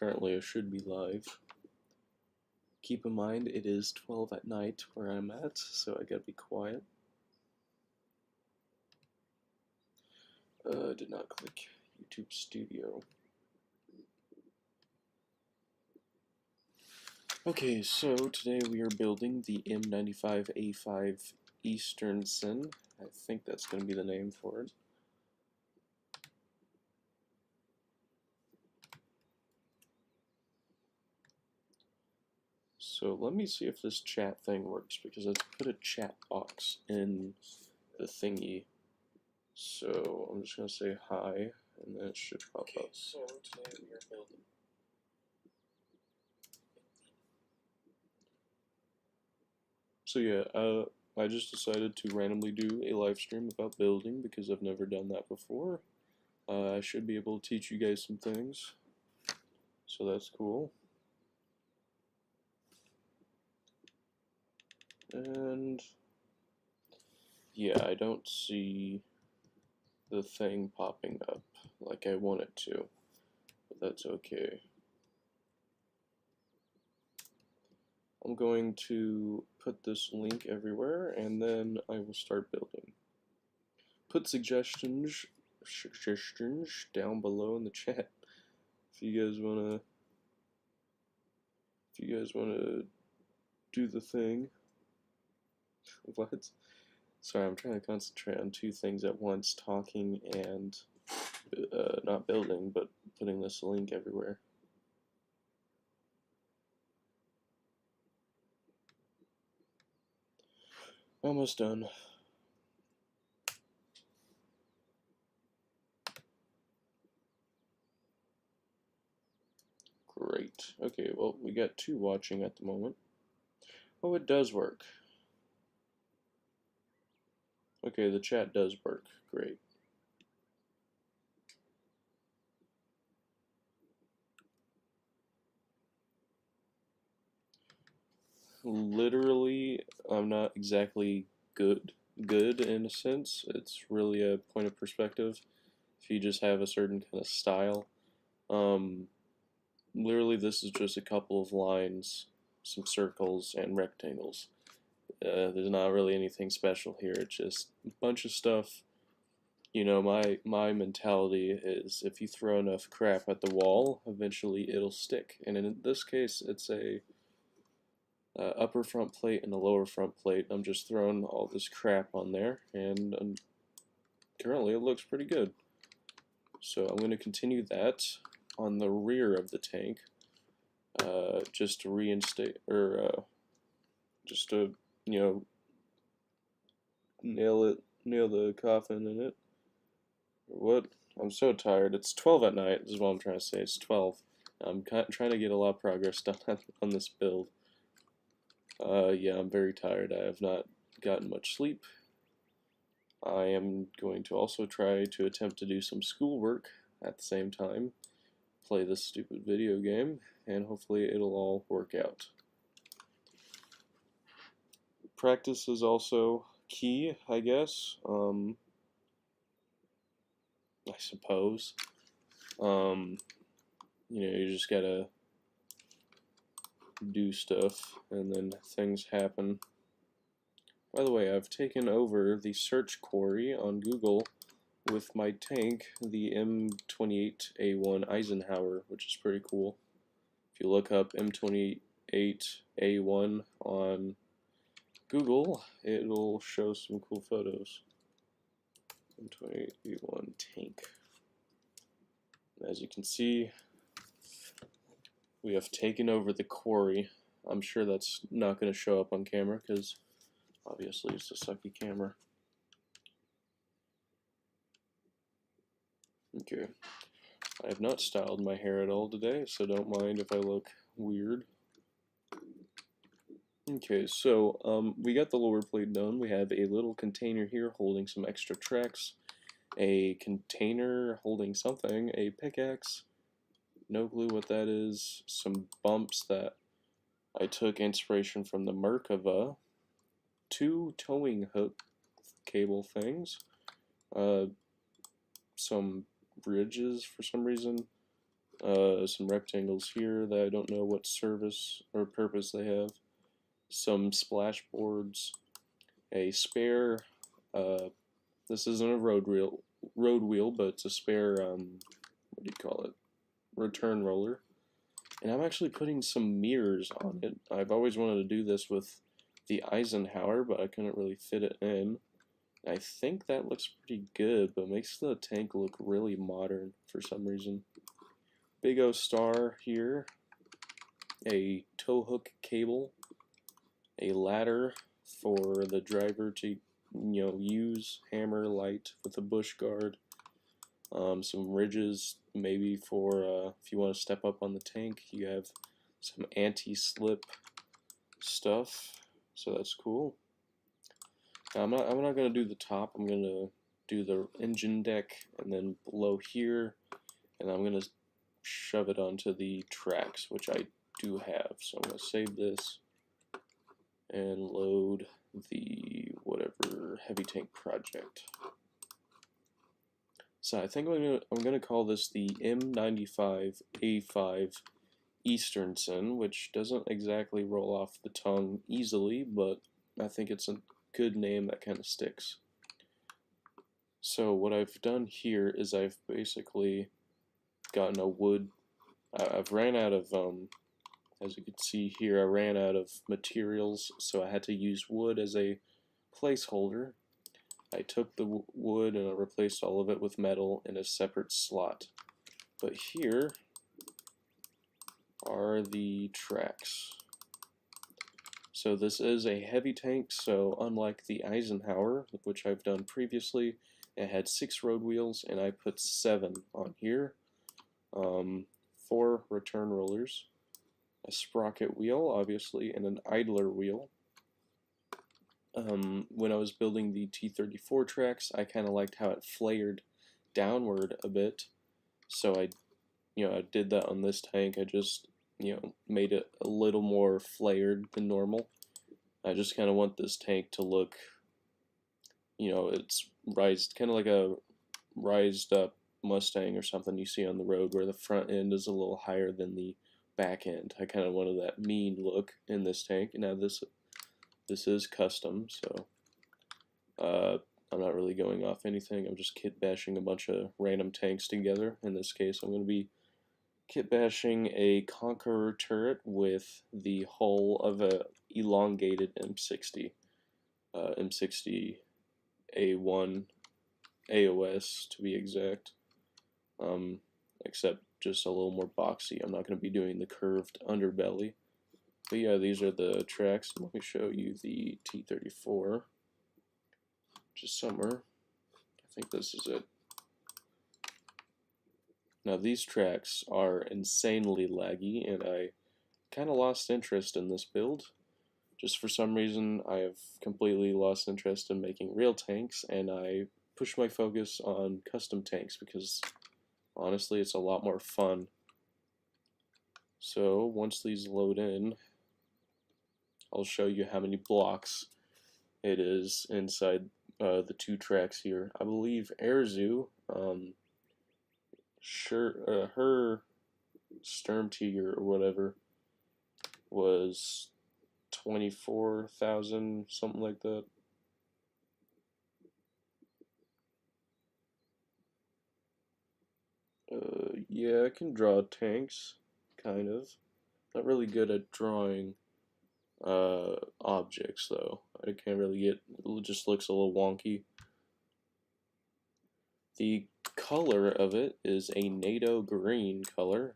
Apparently I should be live. Keep in mind it is 12 at night where I'm at, so I gotta be quiet. Did not click YouTube Studio. Okay, so today we are building the M95A5 Eastern Sin. I think that's going to be the name for it. So let me see if this chat thing works, because I put a chat box in the thingy. So I'm just going to say hi, and then it should pop up. So today we are building. So yeah, I just decided to randomly do a live stream about building because I've never done that before. I should be able to teach you guys some things, so that's cool. And yeah, I don't see the thing popping up like I want it to, but that's okay. I'm going to put this link everywhere, and then I will start building. Put suggestions down below in the chat if you guys wanna do the thing. What? Sorry, I'm trying to concentrate on two things at once: talking and not building, but putting this link everywhere. Almost done. Great. Okay, well, we got 2 watching at the moment. Oh, it does work. Okay, the chat does work. Great. Literally, I'm not exactly good in a sense. It's really a point of perspective. If you just have a certain kind of style. Literally, this is just a couple of lines, some circles, and rectangles. There's not really anything special here. It's just a bunch of stuff. You know, my mentality is if you throw enough crap at the wall, eventually it'll stick. And in this case, it's a upper front plate and a lower front plate. I'm just throwing all this crap on there, and currently it looks pretty good. So I'm going to continue that on the rear of the tank, just to reinstate, or just to, you know, nail the coffin in it. What? I'm so tired. It's 12 at night, this is what I'm trying to say. It's 12. I'm trying to get a lot of progress done on this build. Yeah, I'm very tired. I have not gotten much sleep. I am going to also try to attempt to do some schoolwork at the same time, play this stupid video game, and hopefully it'll all work out. Practice is also key, I guess. I suppose. You know, you just gotta do stuff, and then things happen. By the way, I've taken over the search query on Google with my tank, the M98A1 Eisenhower, which is pretty cool. If you look up M28A1 on Google, it'll show some cool photos. M28A1 tank. As you can see, we have taken over the quarry. I'm sure that's not going to show up on camera because obviously it's a sucky camera. Okay. I have not styled my hair at all today, so don't mind if I look weird. Okay, so we got the lower plate done. We have a little container here holding some extra tracks, a container holding something, a pickaxe, no clue what that is, some bumps that I took inspiration from the Merkava, 2 towing hook cable things, some bridges for some reason, some rectangles here that I don't know what service or purpose they have, some splash boards, a spare, this isn't a road wheel, but it's a spare, what do you call it, return roller. And I'm actually putting some mirrors on it. I've always wanted to do this with the Eisenhower, but I couldn't really fit it in. I think that looks pretty good, but makes the tank look really modern for some reason. Big O star here, a tow hook cable, a ladder for the driver to use, hammer light with a bush guard, some ridges maybe for if you want to step up on the tank. You have some anti-slip stuff, so that's cool. Now, I'm not going to do the top. I'm going to do the engine deck, and then below here, and I'm going to shove it onto the tracks, which I do have. So I'm going to save this and load the whatever heavy tank project. So I think I'm gonna call this the M95A5 Easternson, which doesn't exactly roll off the tongue easily, but I think it's a good name that kind of sticks. So what I've done here is I've basically gotten a wood. I've ran out of, as you can see here, I ran out of materials, so I had to use wood as a placeholder. I took the wood and I replaced all of it with metal in a separate slot. But here are the tracks. So this is a heavy tank, so unlike the Eisenhower, which I've done previously, it had 6 road wheels, and I put 7 on here. 4 return rollers, a sprocket wheel, obviously, and an idler wheel. When I was building the T-34 tracks, I kind of liked how it flared downward a bit, so I did that on this tank. I just, made it a little more flared than normal. I just kind of want this tank to look, it's kind of like a rised up Mustang or something you see on the road, where the front end is a little higher than the back end. I kind of wanted that mean look in this tank. Now this is custom, so I'm not really going off anything. I'm just kit bashing a bunch of random tanks together. In this case, I'm going to be kit bashing a Conqueror turret with the hull of a elongated M60, M60 A1 AOS to be exact, except just a little more boxy. I'm not going to be doing the curved underbelly. But yeah, these are the tracks. Let me show you the T-34. Just somewhere. I think this is it. Now these tracks are insanely laggy, and I kind of lost interest in this build. Just for some reason, I have completely lost interest in making real tanks, and I pushed my focus on custom tanks because honestly, it's a lot more fun. So once these load in, I'll show you how many blocks it is inside the 2 tracks here. I believe Airzu, her Sturmtiger or whatever was 24,000, something like that. Yeah, I can draw tanks, kind of. Not really good at drawing objects though. I can't really get, it just looks a little wonky. The color of it is a NATO green color.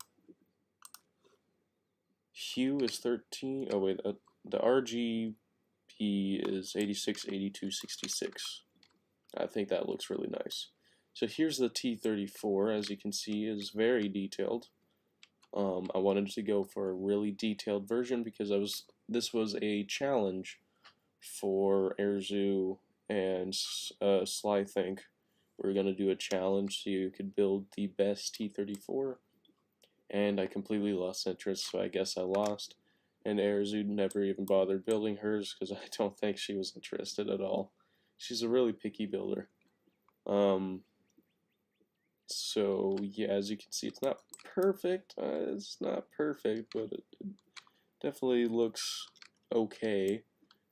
Hue is 13. Oh wait, the RGB is 86, 82, 66. I think that looks really nice. So here's the T-34. As you can see, is very detailed. I wanted to go for a really detailed version because this was a challenge for Airzu and Slythink. We were going to do a challenge so you could build the best T-34, and I completely lost interest, so I guess I lost. And Airzu never even bothered building hers because I don't think she was interested at all. She's a really picky builder. So yeah, as you can see, it's not perfect. It's not perfect, but it definitely looks okay.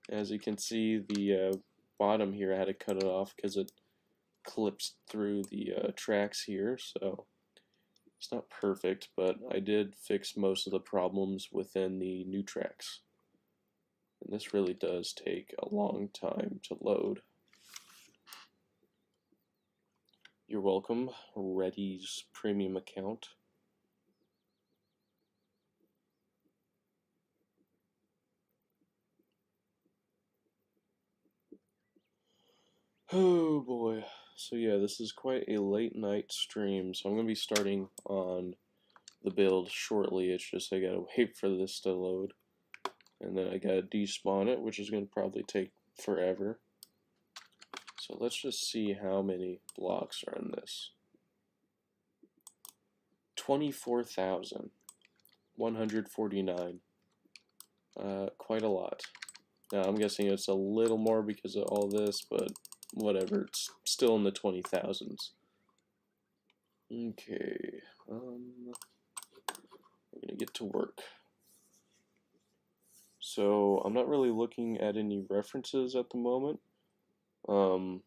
As you can see, the bottom here, I had to cut it off because it clips through the tracks here, so it's not perfect, but I did fix most of the problems within the new tracks. And this really does take a long time to load. You're welcome, Reddy's premium account. Oh boy. So yeah, this is quite a late night stream, so I'm going to be starting on the build shortly. It's just I gotta wait for this to load. And then I gotta despawn it, which is going to probably take forever. So let's just see how many blocks are in this. 24,149. Quite a lot. Now I'm guessing it's a little more because of all this, but whatever, it's still in the 20,000s. Okay, we're gonna get to work. So I'm not really looking at any references at the moment. I'm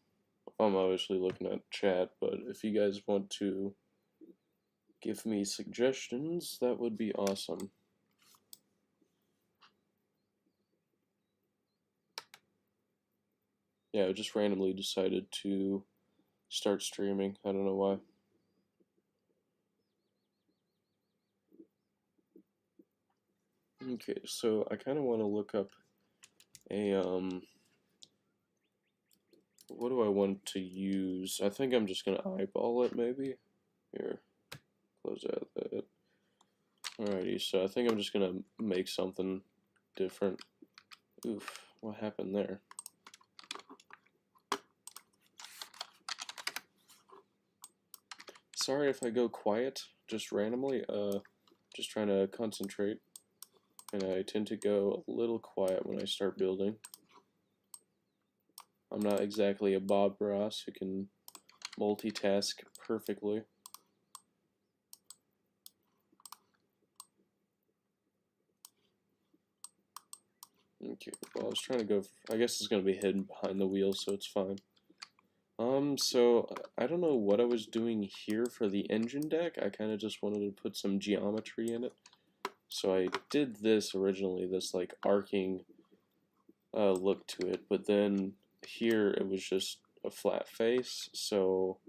obviously looking at chat, but if you guys want to give me suggestions, that would be awesome. Yeah, I just randomly decided to start streaming. I don't know why. Okay, so I kind of want to look up a, what do I want to use? I think I'm just going to eyeball it, maybe. Here, close out that. Alrighty, so I think I'm just going to make something different. Oof, what happened there? Sorry if I go quiet, just randomly, just trying to concentrate. And I tend to go a little quiet when I start building. I'm not exactly a Bob Ross who can multitask perfectly. Okay, well I was trying to go, I guess it's going to be hidden behind the wheel, so it's fine. So I don't know what I was doing here for the engine deck. I kind of just wanted to put some geometry in it. So I did this originally, this like arcing look to it, but then here it was just a flat face, so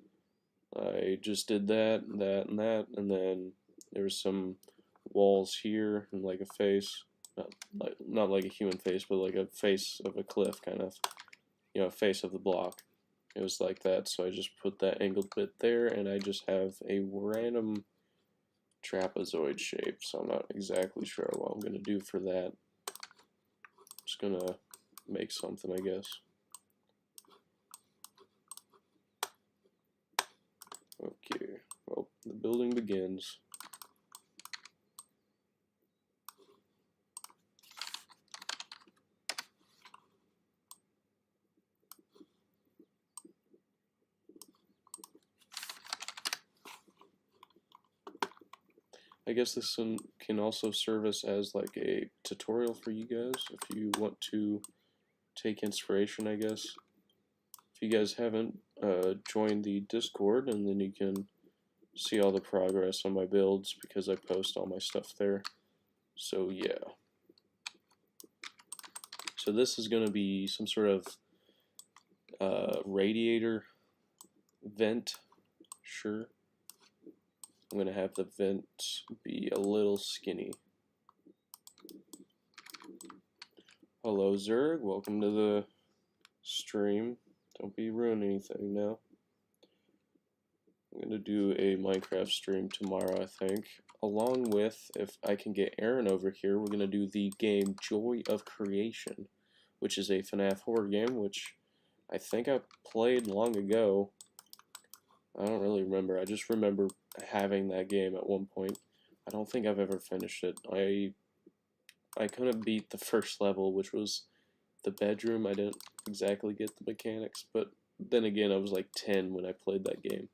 I just did that, that, and that, and then there was some walls here and like a face, not like a human face, but like a face of a cliff, kind of, you know, face of the block. It was like that, so I just put that angled bit there, and I just have a random trapezoid shape, so I'm not exactly sure what I'm going to do for that. I'm just going to make something, I guess. Okay, well, the building begins. I guess this one can also serve us as like a tutorial for you guys if you want to take inspiration, I guess. If you guys haven't joined the Discord, and then you can see all the progress on my builds because I post all my stuff there. So yeah. So this is going to be some sort of radiator vent, sure. I'm going to have the vents be a little skinny. Hello Zerg, welcome to the stream. Don't be ruining anything now. I'm going to do a Minecraft stream tomorrow, I think. Along with, if I can get Aaron over here, we're going to do the game Joy of Creation, which is a FNAF horror game, which I think I played long ago. I don't really remember. I just remember having that game at one point. I don't think I've ever finished it. I couldn't beat the first level, which was the bedroom. I didn't exactly get the mechanics, but then again, I was like 10 when I played that game,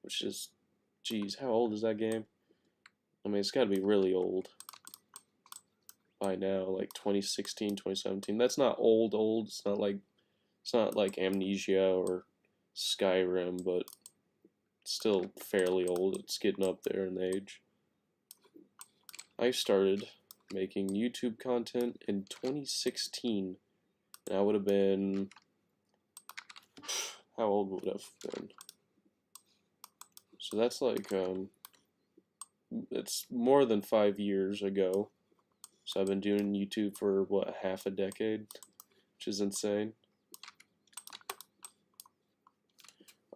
which is, geez, how old is that game? I mean, it's got to be really old by now, like 2016, 2017. That's not old, old. It's not like Amnesia or Skyrim, but still fairly old. It's getting up there in age. I started making YouTube content in 2016, and I would have been, how old would I have been? So that's like, it's more than 5 years ago. So I've been doing YouTube for, what, half a decade, which is insane.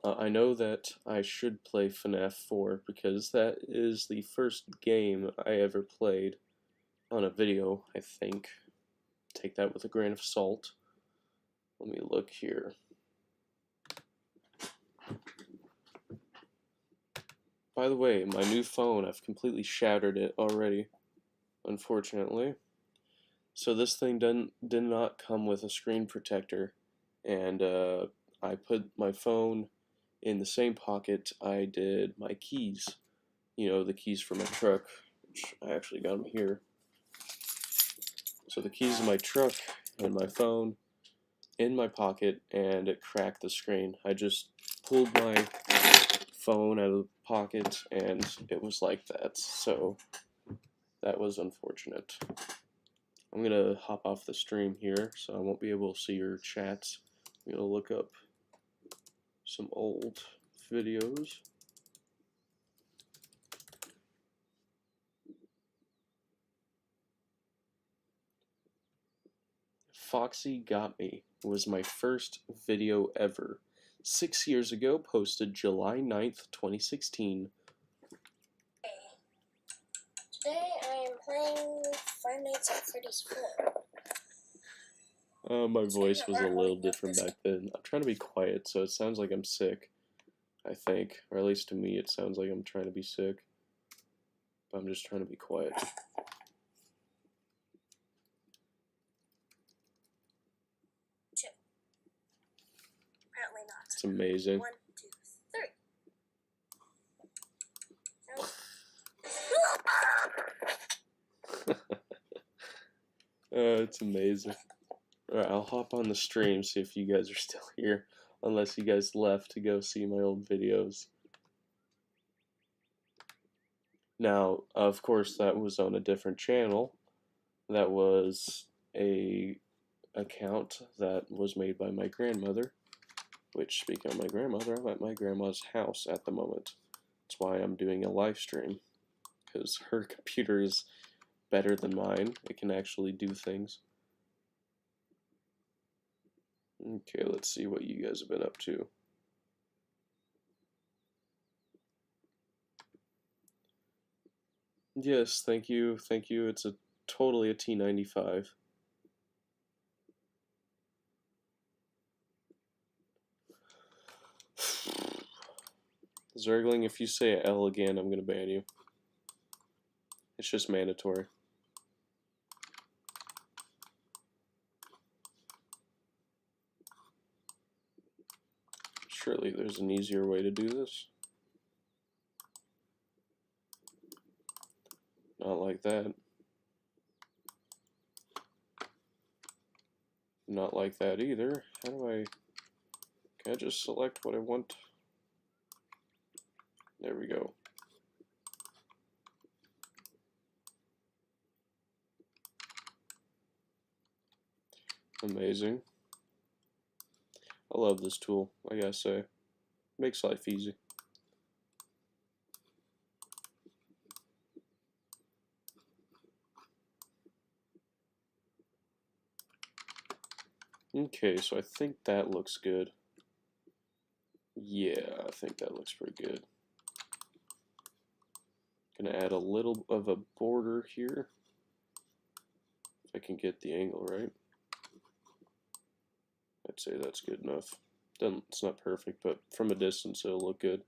I know that I should play FNAF 4 because that is the first game I ever played on a video, I think. Take that with a grain of salt. Let me look here. By the way, my new phone, I've completely shattered it already, unfortunately. So this thing did not come with a screen protector, and I put my phone in the same pocket I did my keys. You know, the keys for my truck, which I actually got them here. So the keys of my truck and my phone in my pocket, and it cracked the screen. I just pulled my phone out of the pocket and it was like that. So that was unfortunate. I'm gonna hop off the stream here, so I won't be able to see your chats. I'm gonna look up some old videos. Foxy Got Me was my first video ever. 6 years ago, posted July 9th, 2016. Today I am playing Five Nights at Freddy's 4. My voice was a little different back then. I'm trying to be quiet, so it sounds like I'm sick, I think. Or at least to me, it sounds like I'm trying to be sick. But I'm just trying to be quiet. Two. Apparently not. It's amazing. 1, 2, 3. It's amazing. Alright, I'll hop on the stream, see if you guys are still here. Unless you guys left to go see my old videos. Now, of course, that was on a different channel. That was a account that was made by my grandmother. Which, speaking of my grandmother, I'm at my grandma's house at the moment. That's why I'm doing a live stream. Because her computer is better than mine. It can actually do things. Okay, let's see what you guys have been up to. Yes, thank you, thank you. It's totally a T95. Zergling, if you say L again, I'm gonna ban you. It's just mandatory. Surely there's an easier way to do this. Not like that. Not like that either. How do I... Can I just select what I want? There we go. Amazing. I love this tool, I gotta say. Makes life easy. Okay, so I think that looks good. Yeah, I think that looks pretty good. Gonna add a little of a border here. If I can get the angle right. I'd say that's good enough. It's not perfect, but from a distance it'll look good.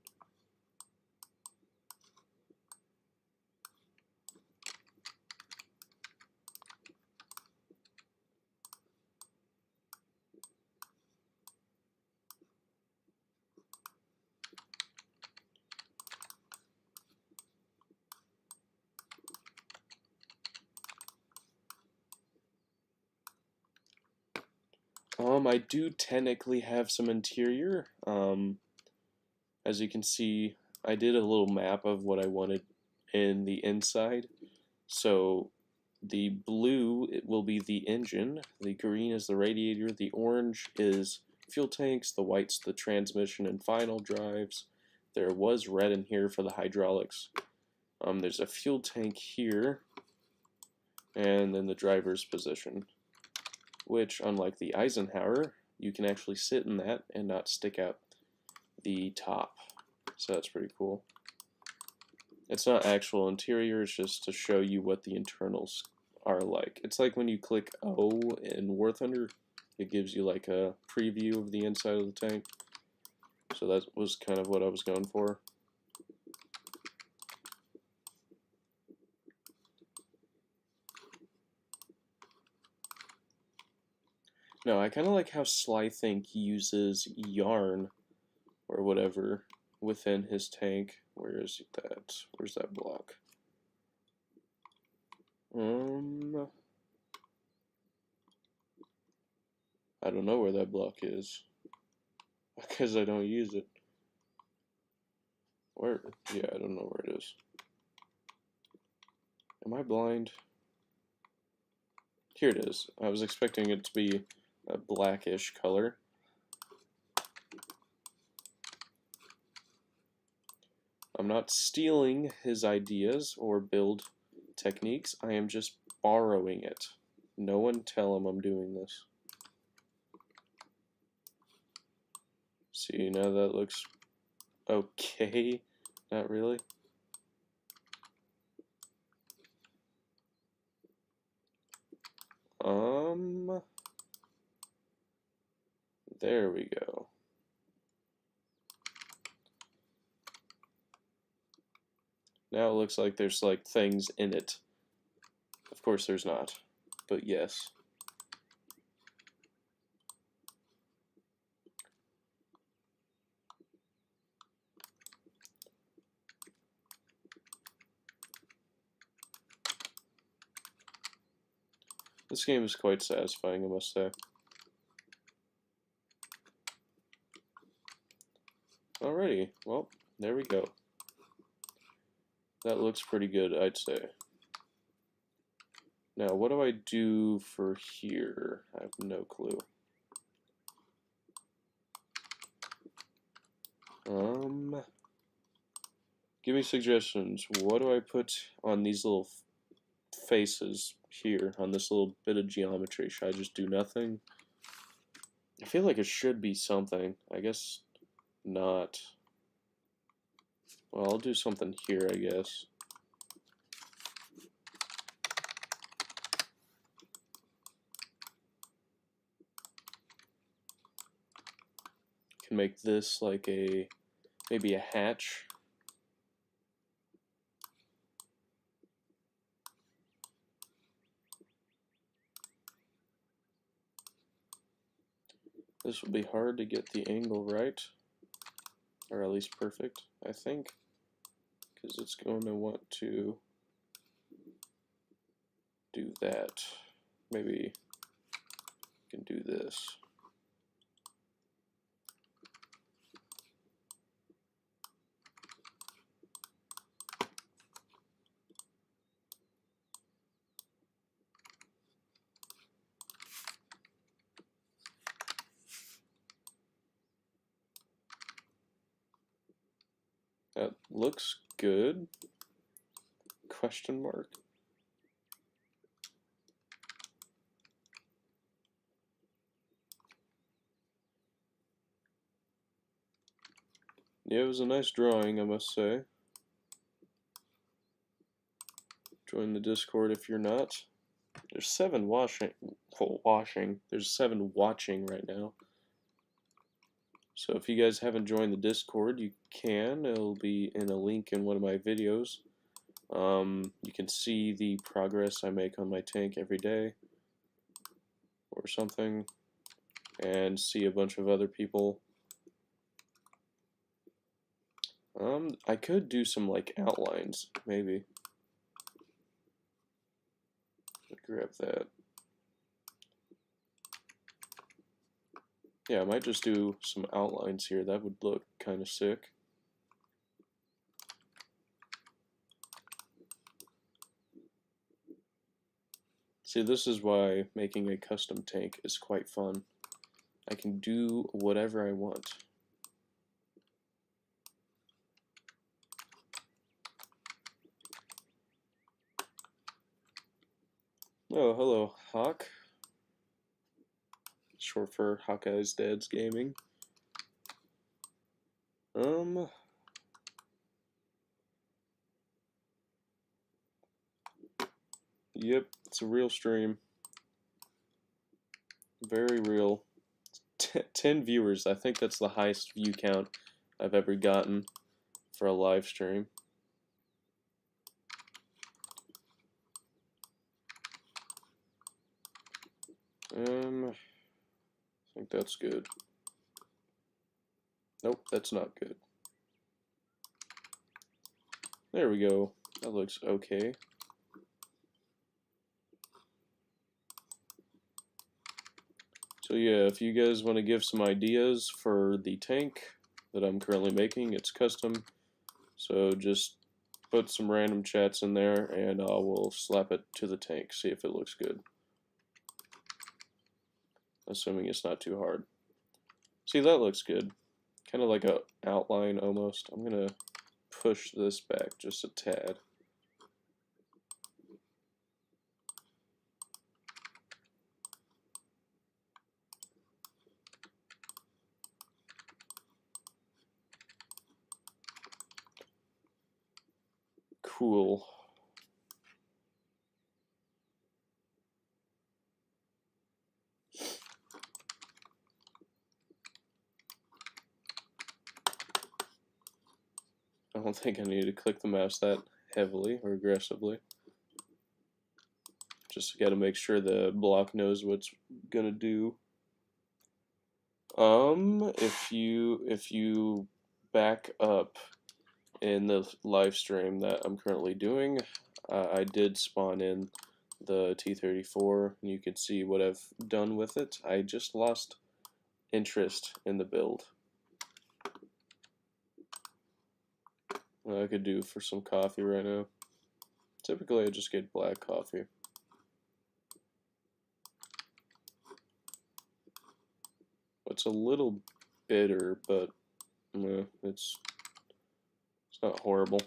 I do technically have some interior. As you can see, I did a little map of what I wanted in the inside. So the blue it will be the engine, the green is the radiator, the orange is fuel tanks, the white's the transmission and final drives. There was red in here for the hydraulics. There's a fuel tank here, and then the driver's position, which, unlike the Eisenhower, you can actually sit in that and not stick out the top. So that's pretty cool. It's not actual interior, it's just to show you what the internals are like. It's like when you click O in War Thunder, it gives you like a preview of the inside of the tank. So that was kind of what I was going for. No, I kind of like how Slythink uses yarn or whatever within his tank. Where is that? Where's that block? I don't know where that block is because I don't use it. Where? Yeah, I don't know where it is. Am I blind? Here it is. I was expecting it to be a blackish color. I'm not stealing his ideas or build techniques. I am just borrowing it. No one tell him I'm doing this. See, now that looks okay. Not really. There we go. Now it looks like there's like things in it. Of course there's not, but yes. This game is quite satisfying, I must say. Alrighty, well, there we go. That looks pretty good, I'd say. Now, what do I do for here? I have no clue. Give me suggestions. What do I put on these little faces here, on this little bit of geometry? Should I just do nothing? I feel like it should be something. I guess not. Well, I'll do something here, I guess. Can make this like maybe a hatch. This will be hard to get the angle right, or at least perfect, I think, because it's going to want to do that. Maybe I can do this. That looks good. Question mark. Yeah, it was a nice drawing, I must say. Join the Discord if you're not. There's 7 There's 7 watching right now. So if you guys haven't joined the Discord, you can. It'll be in a link in one of my videos. You can see the progress I make on my tank every day or something, and see a bunch of other people. I could do some like outlines, maybe. Grab that. Yeah, I might just do some outlines here. That would look kind of sick. See, this is why making a custom tank is quite fun. I can do whatever I want. Oh, hello, Hawk. Short for Hawkeye's Dad's Gaming. Yep, it's a real stream. Very real. 10 viewers. I think that's the highest view count I've ever gotten for a live stream. I think that's good. Nope, that's not good. There we go. That looks okay. So yeah, if you guys want to give some ideas for the tank that I'm currently making, it's custom. So just put some random chats in there and I will slap it to the tank, see if it looks good. Assuming it's not too hard. See, that looks good. Kind of like a outline almost. I'm gonna push this back just a tad. Cool. I don't think I need to click the mouse that heavily or aggressively. Just gotta make sure the block knows what's gonna do. If you back up in the live stream that I'm currently doing, I did spawn in the T-34, and you can see what I've done with it. I just lost interest in the build. I could do for some coffee right now. Typically, I just get black coffee. It's a little bitter, but it's not horrible.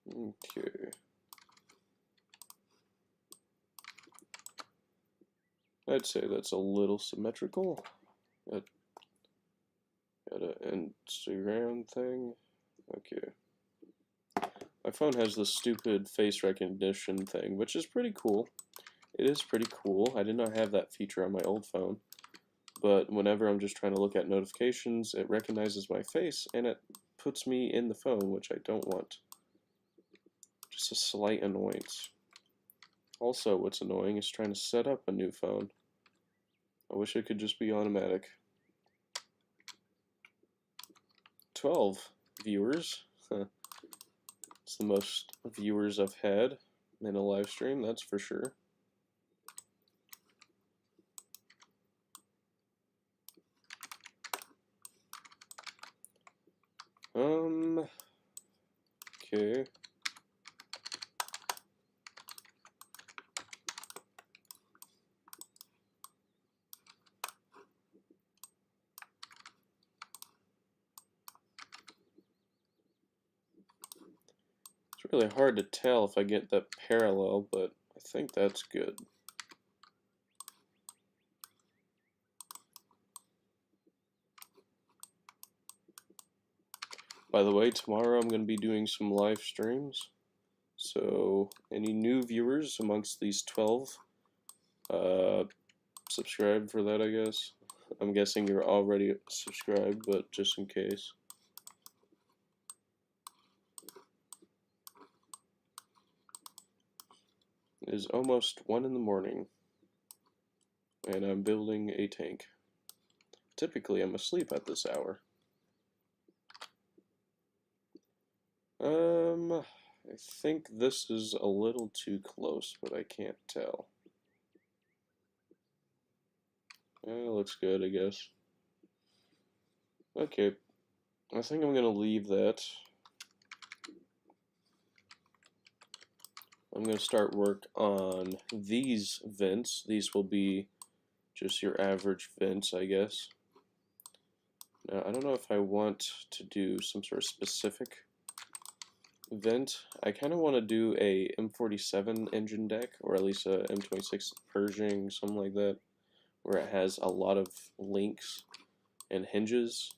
Okay. I'd say that's a little symmetrical. Got an Instagram thing. Okay. My phone has this stupid face recognition thing, which is pretty cool. It is pretty cool. I did not have that feature on my old phone. But whenever I'm just trying to look at notifications, it recognizes my face and it puts me in the phone, which I don't want. Just a slight annoyance. Also, what's annoying is trying to set up a new phone. I wish it could just be automatic. 12 viewers. It's the most viewers I've had in a live stream, that's for sure. Okay. It's really hard to tell if I get that parallel, but I think that's good. By the way, tomorrow I'm going to be doing some live streams. So, any new viewers amongst these 12, subscribe for that, I guess. I'm guessing you're already subscribed, but just in case. It is almost 1 in the morning, and I'm building a tank. Typically, I'm asleep at this hour. I think this is a little too close, but I can't tell. Looks good, I guess. Okay, I think I'm gonna leave that. I'm gonna start work on these vents. These will be just your average vents, I guess. Now, I don't know if I want to do some sort of specific vent. I kind of want to do a M47 engine deck, or at least a M26 Pershing, something like that, where it has a lot of links and hinges,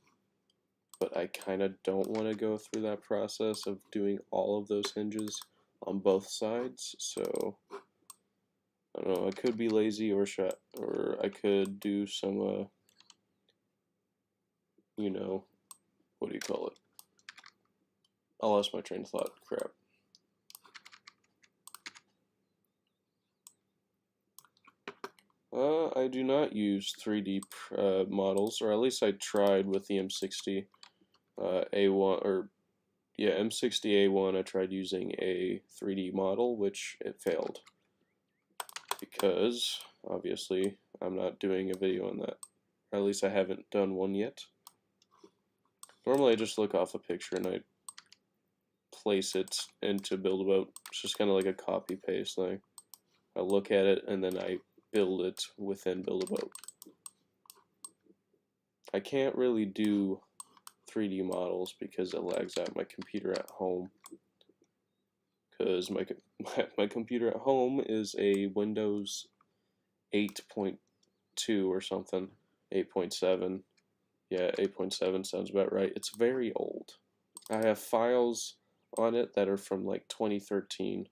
but I kind of don't want to go through that process of doing all of those hinges on both sides, so I don't know, I could be lazy, or I could do some, you know, what do you call it? I lost my train of thought, crap. I do not use 3D models, or at least I tried with the M60 A1, or yeah, M60 A1. I tried using a 3D model, which it failed because obviously I'm not doing a video on that, or at least I haven't done one yet. Normally I just look off a picture and I place it into Build-A-Boat. It's just kind of like a copy paste thing. I look at it and then I build it within Build-A-Boat. I can't really do 3D models because it lags out my computer at home. Because my computer at home is a Windows 8.2 or something. 8.7. Yeah, 8.7 sounds about right. It's very old. I have files on it that are from like 2013.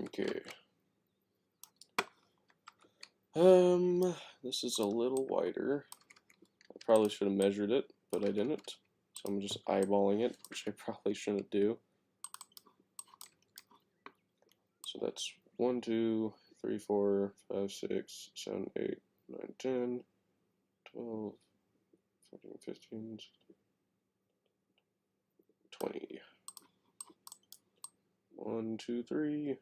Okay. This is a little wider. I probably should have measured it, but I didn't. So I'm just eyeballing it, which I probably shouldn't do. So that's 1, 2, 3, 4, 5, 6, 7, 8, 9, 10, 12, 14, 15, 20. 1, 2, 3,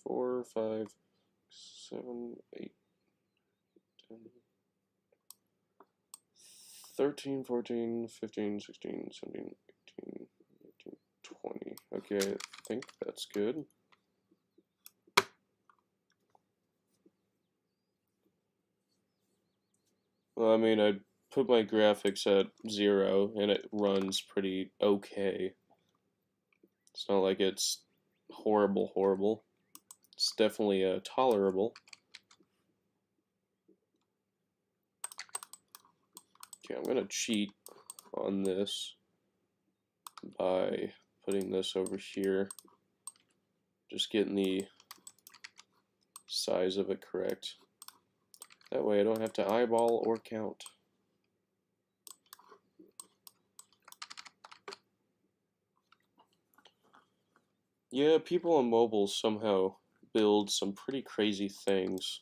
4, 5, 7, 8, 10, 13, 14, 15, 16, 17, 18, 19, 20. Okay, I think that's good. Well, I mean, I put my graphics at 0 and it runs pretty okay. It's not like it's horrible. It's definitely tolerable. Okay, I'm gonna cheat on this by putting this over here. Just getting the size of it correct. That way I don't have to eyeball or count. Yeah, people on mobile somehow build some pretty crazy things.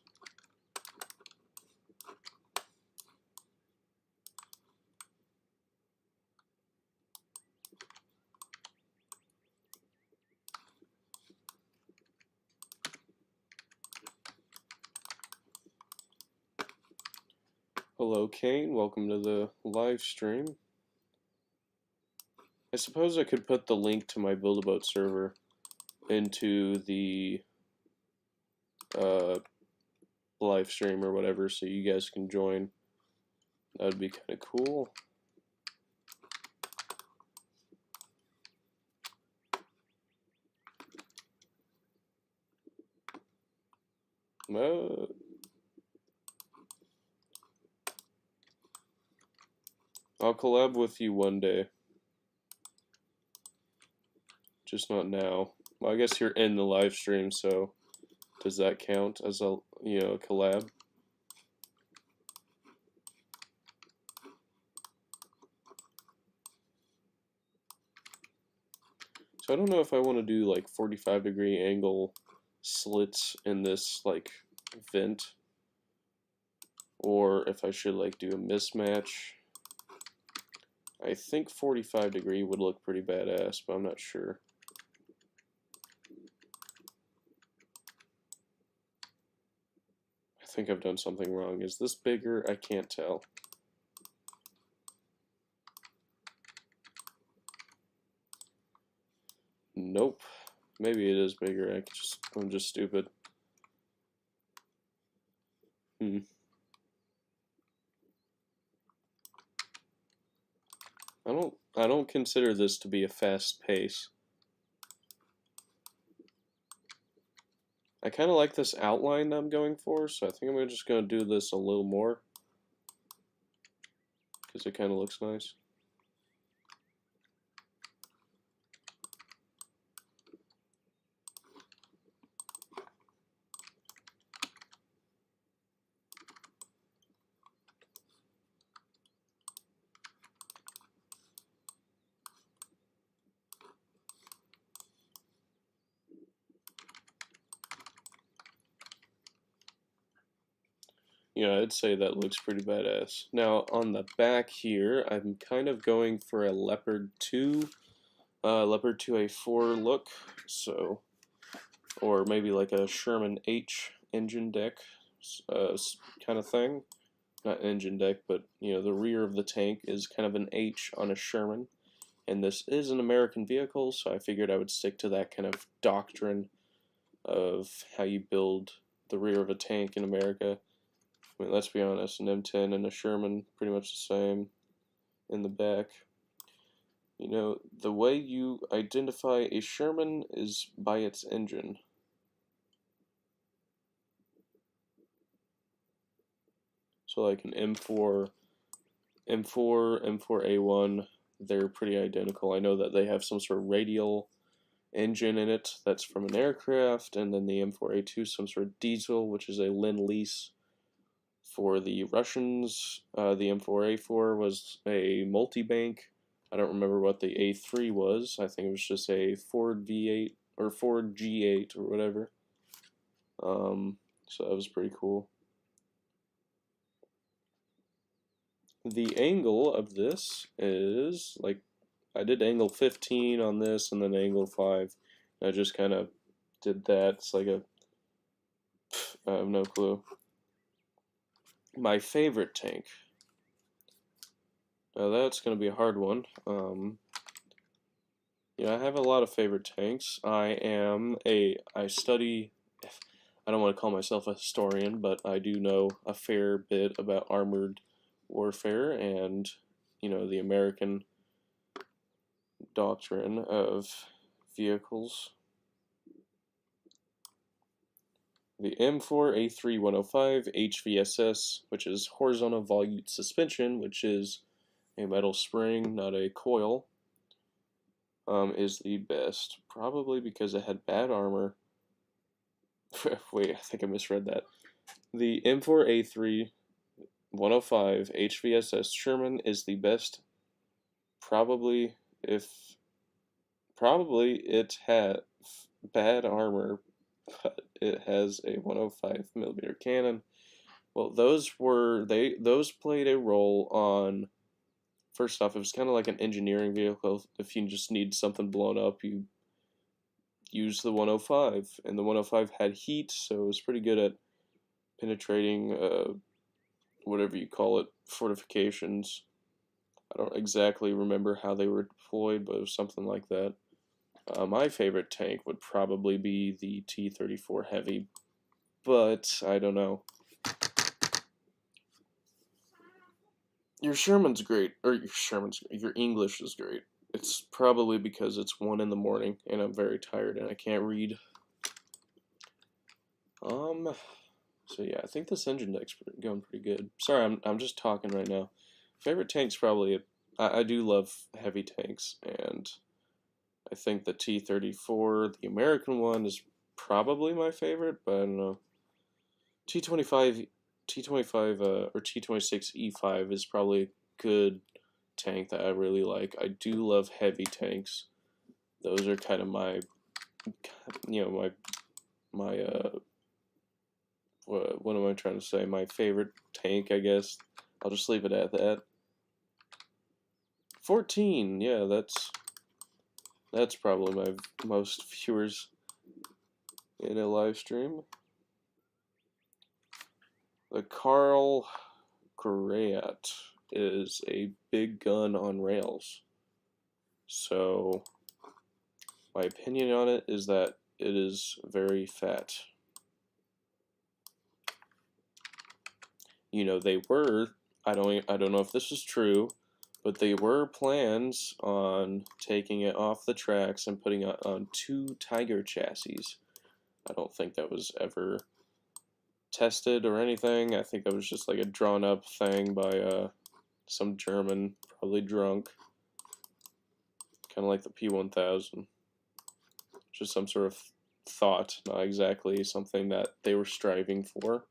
Hello, Kane. Welcome to the live stream. I suppose I could put the link to my Build-A-Boat server into the live stream or whatever so you guys can join. That would be kind of cool. I'll collab with you one day. Just not now. Well, I guess you're in the live stream, so does that count as a, collab? So I don't know if I want to do like 45-degree angle slits in this like vent, or if I should like do a mismatch. I think 45 degree would look pretty badass, but I'm not sure. I think I've done something wrong. Is this bigger? I can't tell. Nope. Maybe it is bigger. I'm just stupid. I don't consider this to be a fast pace. I kind of like this outline I'm going for, so I think I'm just going to do this a little more because it kind of looks nice. Yeah, I'd say that looks pretty badass. Now, on the back here, I'm kind of going for a Leopard 2, Leopard 2A4 look, so, or maybe like a Sherman H engine deck kind of thing. Not engine deck, but, you know, the rear of the tank is kind of an H on a Sherman, and this is an American vehicle, so I figured I would stick to that kind of doctrine of how you build the rear of a tank in America. I mean, let's be honest, an M10 and a Sherman, pretty much the same in the back. You know, the way you identify a Sherman is by its engine. So like an M4, M4A1, they're pretty identical. I know that they have some sort of radial engine in it that's from an aircraft, and then the M4A2 some sort of diesel, which is a Lend-Lease. For the Russians, the M4A4 was a multi-bank. I don't remember what the A3 was. I think it was just a Ford V8 or Ford G8 or whatever. So that was pretty cool. The angle of this is like I did angle 15 on this and then angle 5. I just kind of did that. It's like I have no clue. My favorite tank. Now that's going to be a hard one. Yeah, I have a lot of favorite tanks. I study, I don't want to call myself a historian, but I do know a fair bit about armored warfare and, you know, the American doctrine of vehicles. The M4A3-105 HVSS, which is horizontal volute suspension, which is a metal spring, not a coil, is the best. Probably because it had bad armor. Wait, I think I misread that. The M4A3-105 HVSS Sherman is the best. Probably it had bad armor, but it has a 105mm cannon. Well, those played a role on. First off, it was kind of like an engineering vehicle. If you just need something blown up, you use the 105, and the 105 had heat, so it was pretty good at penetrating whatever you call it, fortifications. I don't exactly remember how they were deployed, but it was something like that. My favorite tank would probably be the T-34 Heavy, but I don't know. Your English is great. It's probably because it's 1 in the morning and I'm very tired and I can't read. So yeah, I think this engine deck's going pretty good. Sorry, I'm just talking right now. Favorite tank's probably I do love heavy tanks, and I think the T-34, the American one, is probably my favorite, but I don't know. T-25 or T-26E5 is probably a good tank that I really like. I do love heavy tanks. Those are kind of my, you know, my what am I trying to say? My favorite tank, I guess. I'll just leave it at that. 14, yeah, that's probably my most viewers in a live stream. The Carl Grayat is a big gun on rails. So my opinion on it is that it is very fat. You know, they were, I don't know if this is true, but they were plans on taking it off the tracks and putting it on 2 Tiger chassis. I don't think that was ever tested or anything. I think that was just like a drawn up thing by some German, probably drunk. Kind of like the P1000. Just some sort of thought, not exactly something that they were striving for.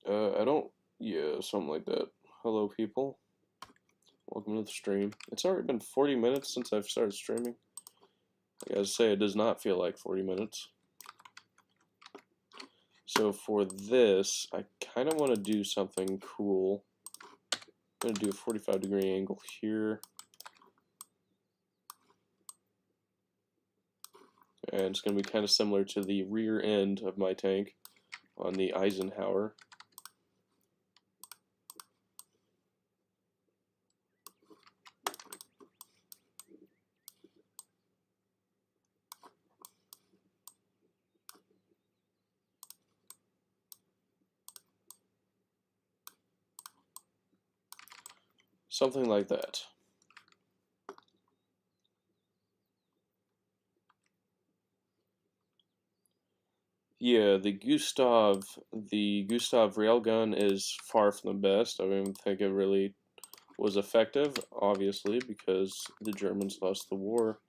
I don't, yeah, something like that. Hello, people. Welcome to the stream. It's already been 40 minutes since I've started streaming. I gotta say, it does not feel like 40 minutes. So for this, I kind of want to do something cool. I'm going to do a 45-degree angle here. And it's going to be kind of similar to the rear end of my tank on the Eisenhower. Something like that. Yeah, the Gustav railgun is far from the best. I don't even think it really was effective, obviously, because the Germans lost the war.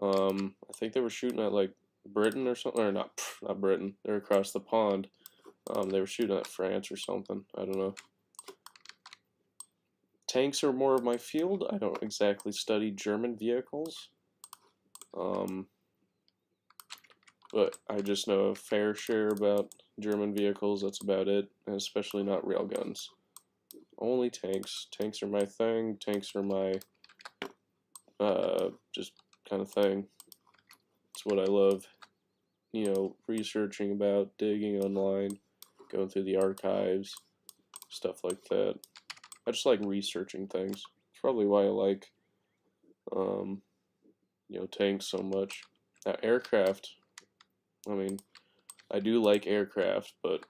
I think they were shooting at like Britain or something, or not Britain. They're across the pond. They were shooting at France or something. I don't know. Tanks are more of my field. I don't exactly study German vehicles. But I just know a fair share about German vehicles. That's about it, and especially not railguns. Only tanks. Tanks are my thing. Tanks are my just kind of thing. It's what I love. You know, researching about, digging online, going through the archives, stuff like that. I just like researching things. It's probably why I like, you know, tanks so much. Aircraft. I mean, I do like aircraft, but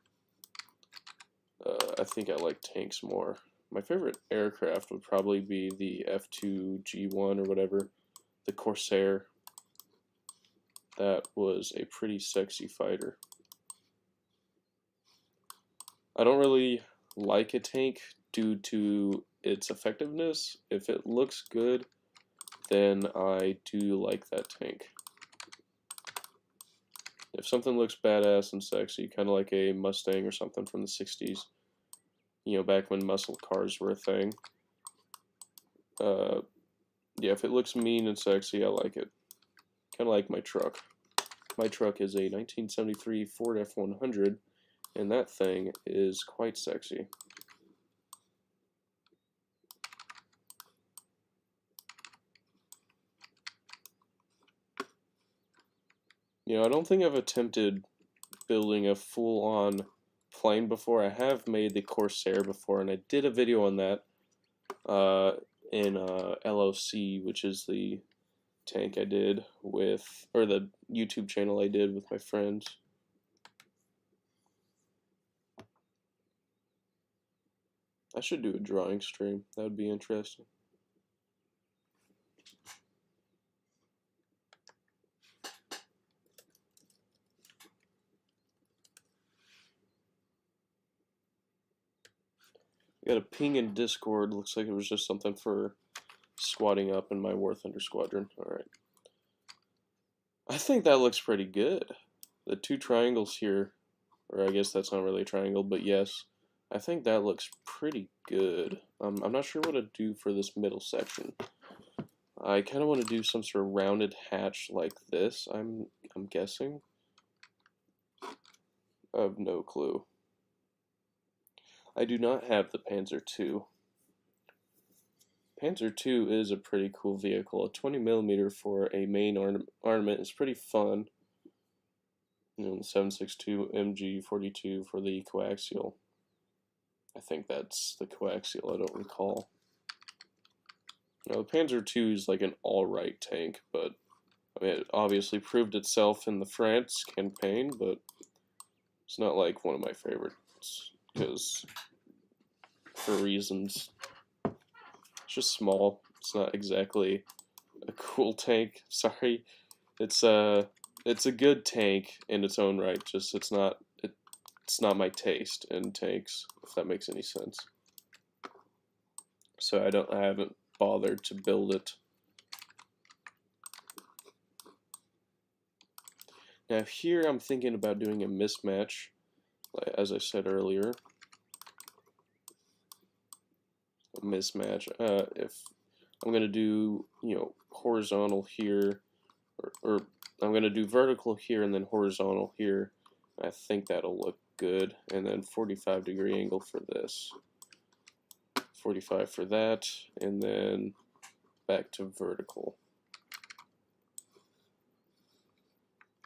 I think I like tanks more. My favorite aircraft would probably be the F2G1 or whatever, the Corsair. That was a pretty sexy fighter. I don't really like a tank due to its effectiveness. If it looks good, then I do like that tank. If something looks badass and sexy, kind of like a Mustang or something from the 60s, you know, back when muscle cars were a thing. Yeah, if it looks mean and sexy, I like it. Kind of like my truck. My truck is a 1973 Ford F100, and that thing is quite sexy. You know, I don't think I've attempted building a full-on plane before. I have made the Corsair before, and I did a video on that in LOC, which is the tank I did with, or the YouTube channel I did with my friends. I should do a drawing stream. That would be interesting. I got a ping in Discord. Looks like it was just something for squatting up in my War Thunder Squadron. Alright. I think that looks pretty good. The 2 triangles here, or I guess that's not really a triangle, but yes. I think that looks pretty good. I'm not sure what to do for this middle section. I kind of want to do some sort of rounded hatch like this. I'm I'm guessing. I have no clue. I do not have the Panzer II. Panzer II is a pretty cool vehicle. A 20mm for a main armament is pretty fun. You know, the 7.62 MG42 for the coaxial. I think that's the coaxial, I don't recall. Now, the Panzer II is like an alright tank, but I mean, it obviously proved itself in the France campaign, but it's not like one of my favorites, because for reasons. It's just small. It's not exactly a cool tank. Sorry. It's a good tank in its own right. Just it's not my taste in tanks, if that makes any sense. So I haven't bothered to build it. Now here I'm thinking about doing a mismatch, as I said earlier. A mismatch. If I'm gonna do, you know, horizontal here, or I'm gonna do vertical here and then horizontal here. I think that'll look good. And then 45-degree angle for this. 45 for that, and then back to vertical.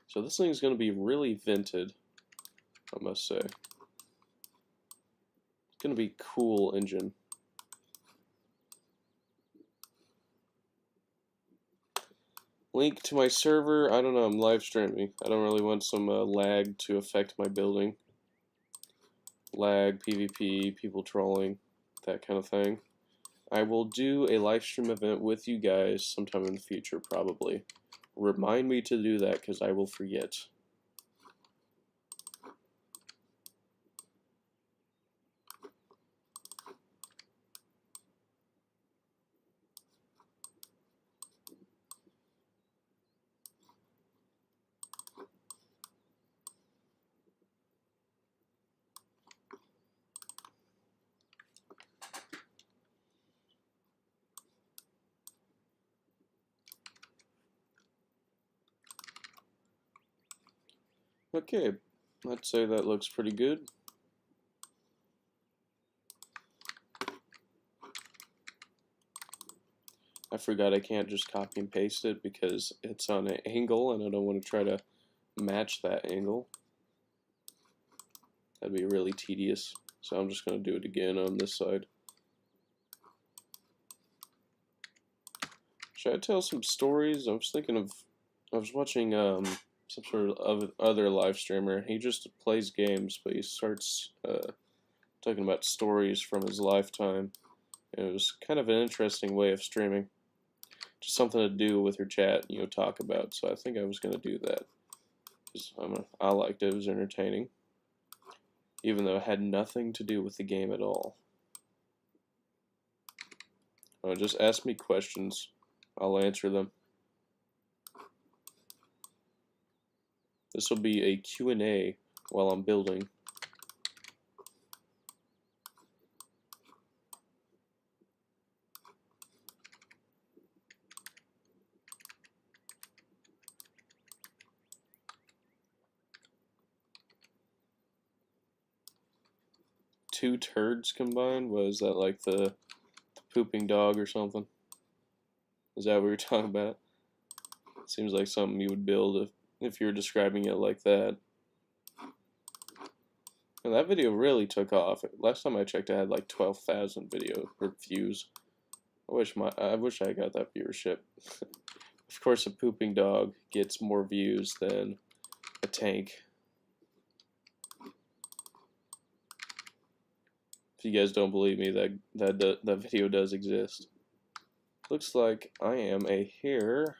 So this thing is going to be really vented, I must say. It's going to be a cool engine. Link to my server, I don't know, I'm live streaming. I don't really want some lag to affect my building. Lag, PvP, people trolling, that kind of thing. I will do a live stream event with you guys sometime in the future, probably. Remind me to do that, because I will forget. Okay, I'd say that looks pretty good. I forgot I can't just copy and paste it because it's on an angle and I don't want to try to match that angle. That'd be really tedious. So I'm just going to do it again on this side. Should I tell some stories? I was watching some sort of other live streamer. He just plays games, but he starts talking about stories from his lifetime. And it was kind of an interesting way of streaming. Just something to do with your chat, you know, talk about. So I think I was going to do that. I liked it. It was entertaining. Even though it had nothing to do with the game at all. Just ask me questions. I'll answer them. This will be a Q&A while I'm building. Two turds combined? Was that like the pooping dog or something? Is that what you're talking about? Seems like something you would build if you were describing it like that. And that video really took off. Last time I checked, I had like 12,000 views. I wish I got that viewership. Of course, a pooping dog gets more views than a tank. If you guys don't believe me, that video does exist. Looks like I am a hair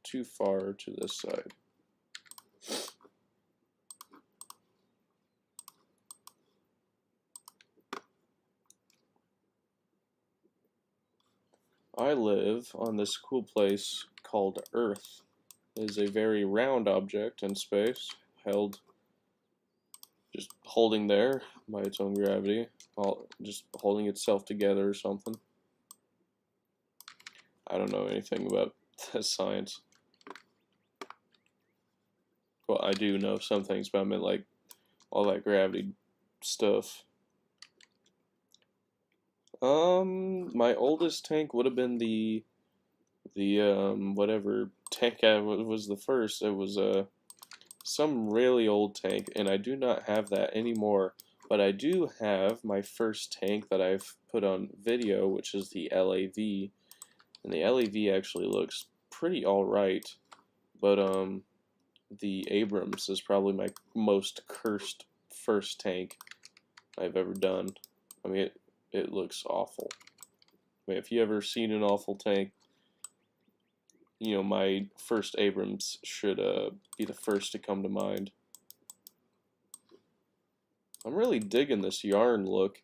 too far to this side. I live on this cool place called Earth. It is a very round object in space, just holding there by its own gravity, just holding itself together or something. I don't know anything about science. Well, I do know some things, but I meant like all that gravity stuff. My oldest tank would have been the whatever tank I was the first. It was some really old tank, and I do not have that anymore. But I do have my first tank that I've put on video, which is the LAV, and the LAV actually looks pretty alright. But the Abrams is probably my most cursed first tank I've ever done. I mean, it looks awful. I mean, if you ever seen an awful tank, you know, my first Abrams should be the first to come to mind. I'm really digging this yarn look.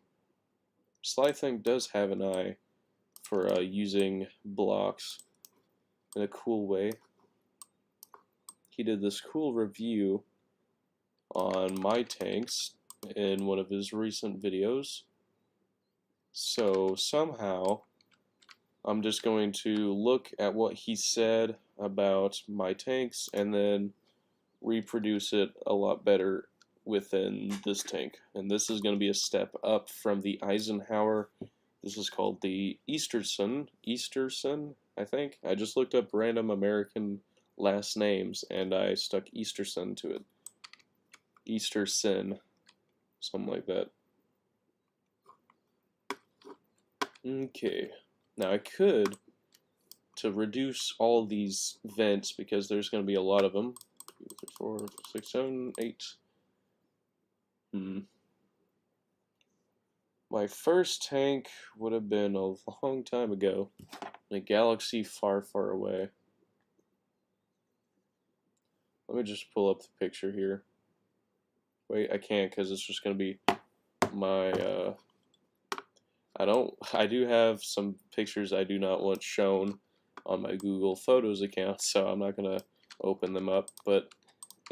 Slything does have an eye for using blocks in a cool way. He did this cool review on my tanks in one of his recent videos. So somehow I'm just going to look at what he said about my tanks and then reproduce it a lot better within this tank. And this is going to be a step up from the Eisenhower. This is called the Easterson, I think. I just looked up random American last names and I stuck Easterson to it. Easterson, something like that. Okay, now I could, to reduce all of these vents, because there's going to be a lot of them, 2, 3, 4, 5, 6, 7, 8. My first tank would have been a long time ago, in a galaxy far, far away. Let me just pull up the picture here. Wait, I can't because it's just going to be my, I do have some pictures I do not want shown on my Google Photos account, so I'm not going to open them up, but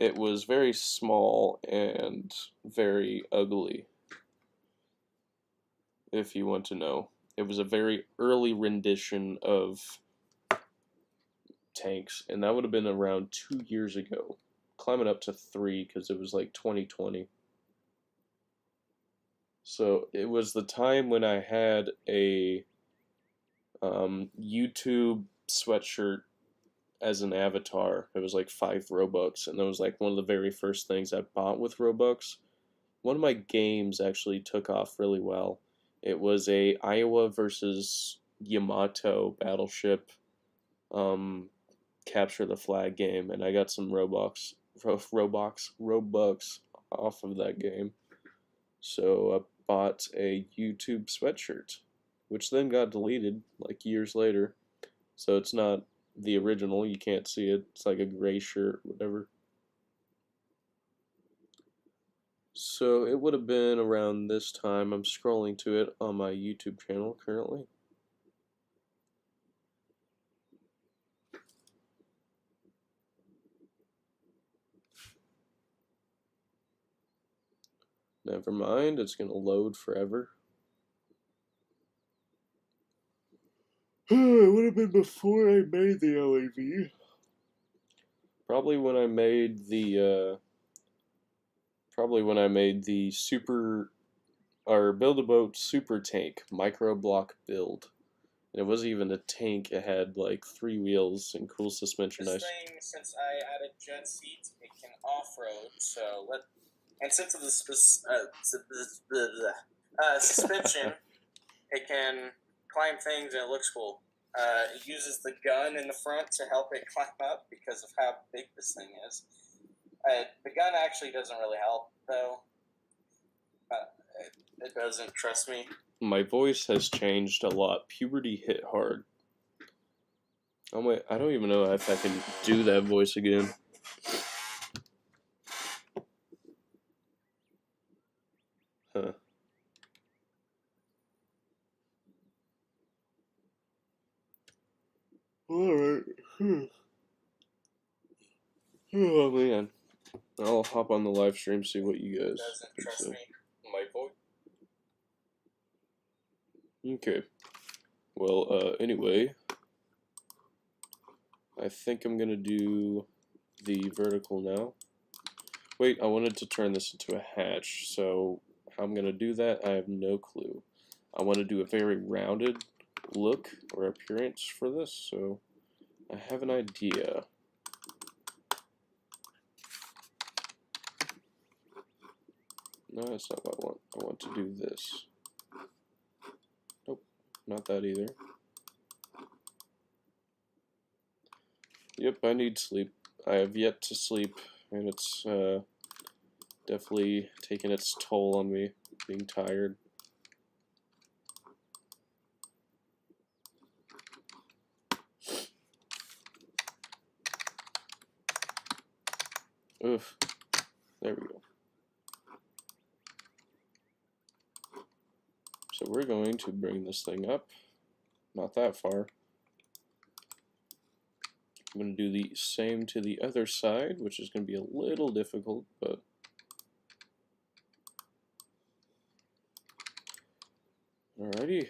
it was very small and very ugly, if you want to know. It was a very early rendition of tanks, and that would have been around 2 years ago, climbing up to 3 because it was like 2020. So it was the time when I had a YouTube sweatshirt as an avatar. It was like 5 Robux, and that was like one of the very first things I bought with Robux. One of my games actually took off really well. It was a Iowa versus Yamato battleship capture the flag game, and I got some Robux off of that game. So I bought a YouTube sweatshirt, which then got deleted like years later. So it's not the original, you can't see it. It's like a gray shirt, whatever. So it would have been around this time. I'm scrolling to it on my YouTube channel currently. Never mind, it's going to load forever. It would have been before I made the LAV. Probably when I made the super, or Build-A-Boat Super Tank micro block build. And it wasn't even a tank, it had like 3 wheels and cool suspension. This thing, since I added jet seats, it can off-road, so and since of the suspension, it can climb things and it looks cool. It uses the gun in the front to help it climb up because of how big this thing is. The gun actually doesn't really help, though. It doesn't, trust me. My voice has changed a lot. Puberty hit hard. Oh wait, I don't even know if I can do that voice again. Huh. Alright. Oh man. I'll hop on the live stream, see what you guys doesn't trust me. My voice. Okay. Well, anyway, I think I'm gonna do the vertical now. wait, I wanted to turn this into a hatch, so how I'm going to do that, I have no clue. I want to do a very rounded look or appearance for this, so I have an idea. No, that's not what I want. I want to do this. Nope, not that either. Yep, I need sleep. I have yet to sleep, and it's definitely taking its toll on me, being tired. Oof. There we go. So we're going to bring this thing up. Not that far. I'm going to do the same to the other side, which is going to be a little difficult, but alrighty.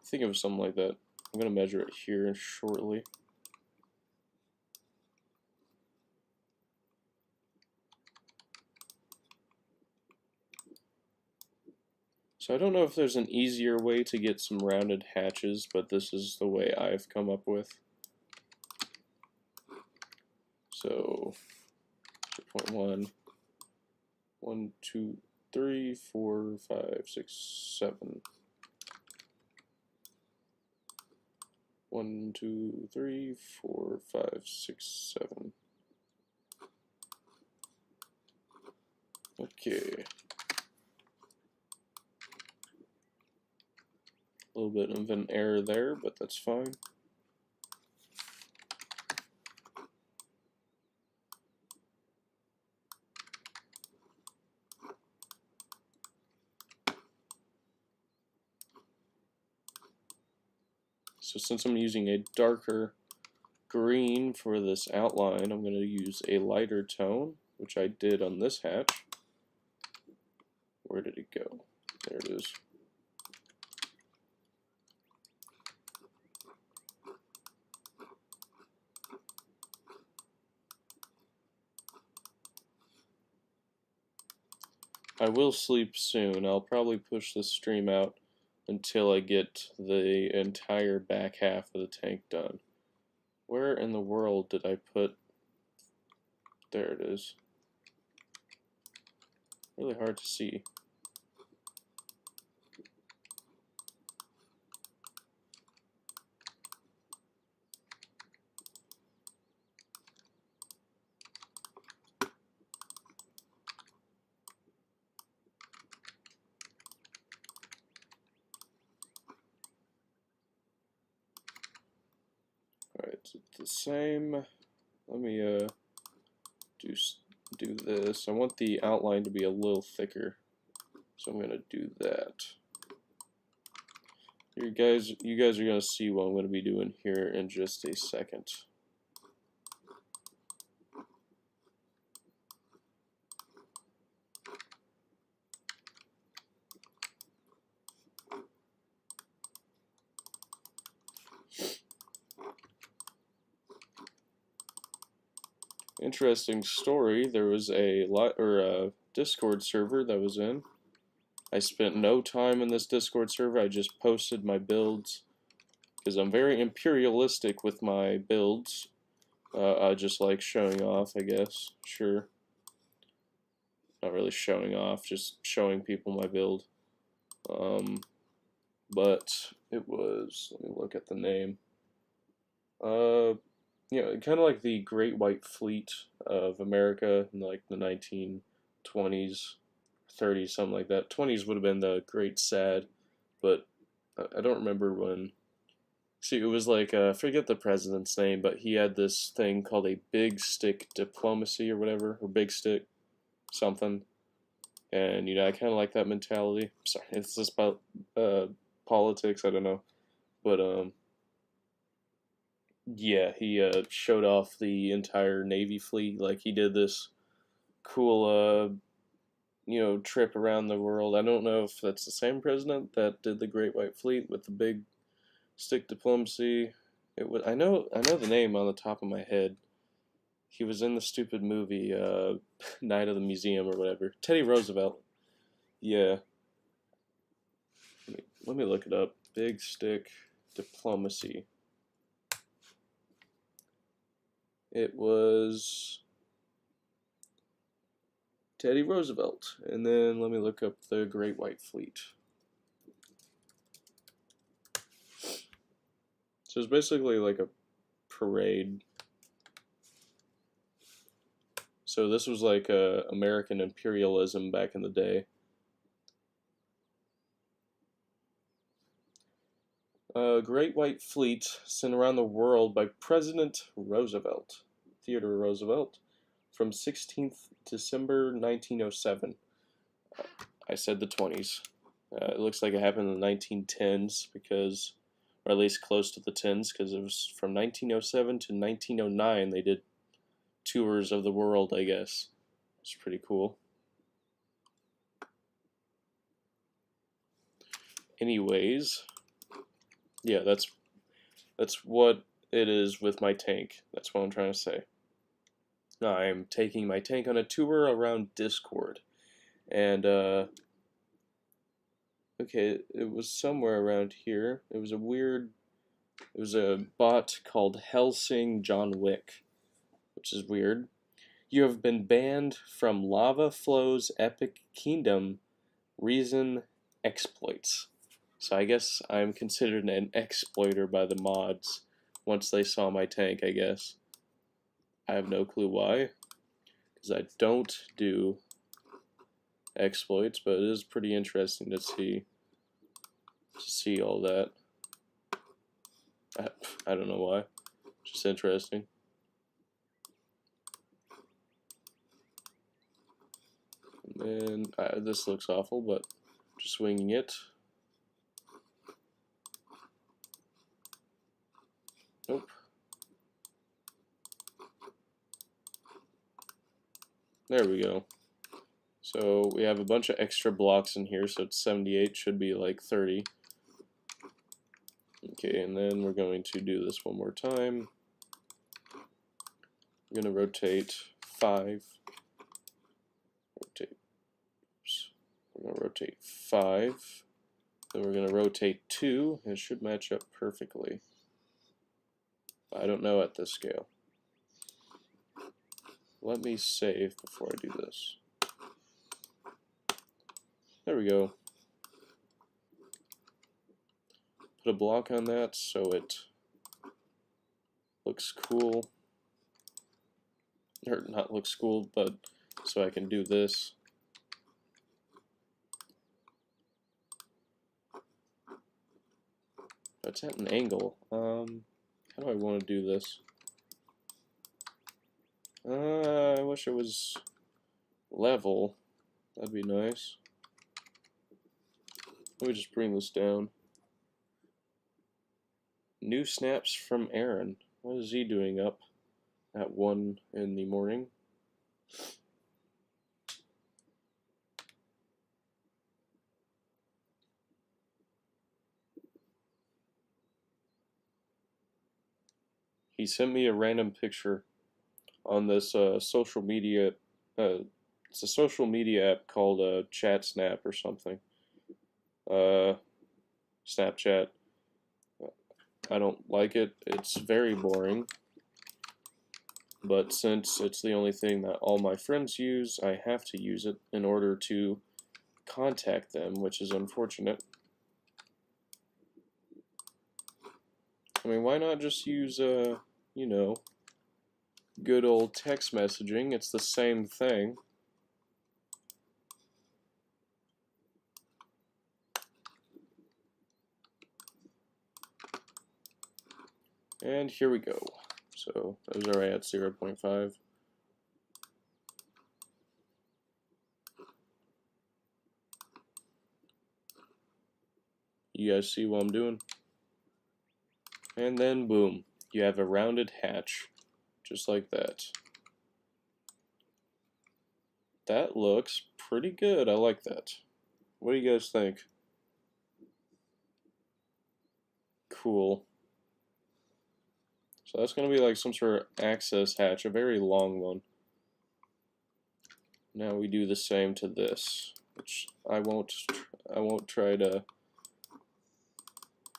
Think of something like that. I'm going to measure it here shortly. So I don't know if there's an easier way to get some rounded hatches, but this is the way I've come up with. So 2.1, 1, 2, 3, 4, 5, 6, 7. 1, 2, 3, 4, 5, 6, 7. Okay. A little bit of an error there, but that's fine. So since I'm using a darker green for this outline, I'm going to use a lighter tone, which I did on this hatch. Where did it go? There it is. I will sleep soon. I'll probably push this stream out until I get the entire back half of the tank done. Where in the world did I put... There it is. Really hard to see. Alright, it's the same. Let me do this. I want the outline to be a little thicker, so I'm going to do that. You guys are going to see what I'm going to be doing here in just a second. Interesting story. There was a Discord server that was in. I spent no time in this Discord server. I just posted my builds because I'm very imperialistic with my builds. I just like showing off, I guess. Sure. Not really showing off, just showing people my build. But it was, let me look at the name. Yeah, kind of like the Great White Fleet of America in like the 1920s, 30s, something like that. 20s would have been the Great Sad, but I don't remember when. See, it was like, I forget the president's name, but he had this thing called a big stick diplomacy or whatever, or big stick something. And, you know, I kind of like that mentality. Sorry, it's just about politics, I don't know. But, Yeah, he showed off the entire Navy fleet. Like he did this cool trip around the world. I don't know if that's the same president that did the Great White Fleet with the big stick diplomacy. It was I know the name on the top of my head. He was in the stupid movie Night of the Museum or whatever. Teddy Roosevelt. Yeah. Let me look it up. Big stick diplomacy. It was Teddy Roosevelt. And then let me look up the Great White Fleet. So it's basically like a parade. So this was like American imperialism back in the day. Great White Fleet sent around the world by President Roosevelt, Theodore Roosevelt, from 16th December 1907. I said the 20s. It looks like it happened in the 1910s because, or at least close to the 10s, because it was from 1907 to 1909 they did tours of the world, I guess. It's pretty cool. Anyways, yeah, that's what it is with my tank. That's what I'm trying to say. I'm taking my tank on a tour around Discord. And, okay, it was somewhere around here. It was a bot called Helsing John Wick, which is weird. You have been banned from Lava Flow's Epic Kingdom Reason Exploits. So I guess I'm considered an exploiter by the mods once they saw my tank, I guess. I have no clue why, because I don't do exploits, but it is pretty interesting to see all that. I don't know why. Just interesting. And this looks awful, but just winging it. Nope. There we go. So we have a bunch of extra blocks in here, so it's 78, should be like 30. Okay, and then we're going to do this one more time. We're going to rotate 5. Rotate. Oops. We're going to rotate 5. Then we're going to rotate 2. It should match up perfectly. I don't know at this scale. Let me save before I do this. There we go. Put a block on that so it looks cool. Or not looks cool, but so I can do this. It's at an angle. How do I want to do this? I wish it was level. That'd be nice. Let me just bring this down. New snaps from Aaron. What is he doing up at 1 in the morning? He sent me a random picture on this social media. It's a social media app called Chat Snap or something. Snapchat. I don't like it. It's very boring. But since it's the only thing that all my friends use, I have to use it in order to contact them, which is unfortunate. I mean, why not just use, good old text messaging? It's the same thing. And here we go. So those are at 0.5. You guys see what I'm doing? And then boom. you have a rounded hatch, just like that. That looks pretty good. I like that. What do you guys think? Cool. So that's going to be like some sort of access hatch, a very long one. Now we do the same to this, which I won't try to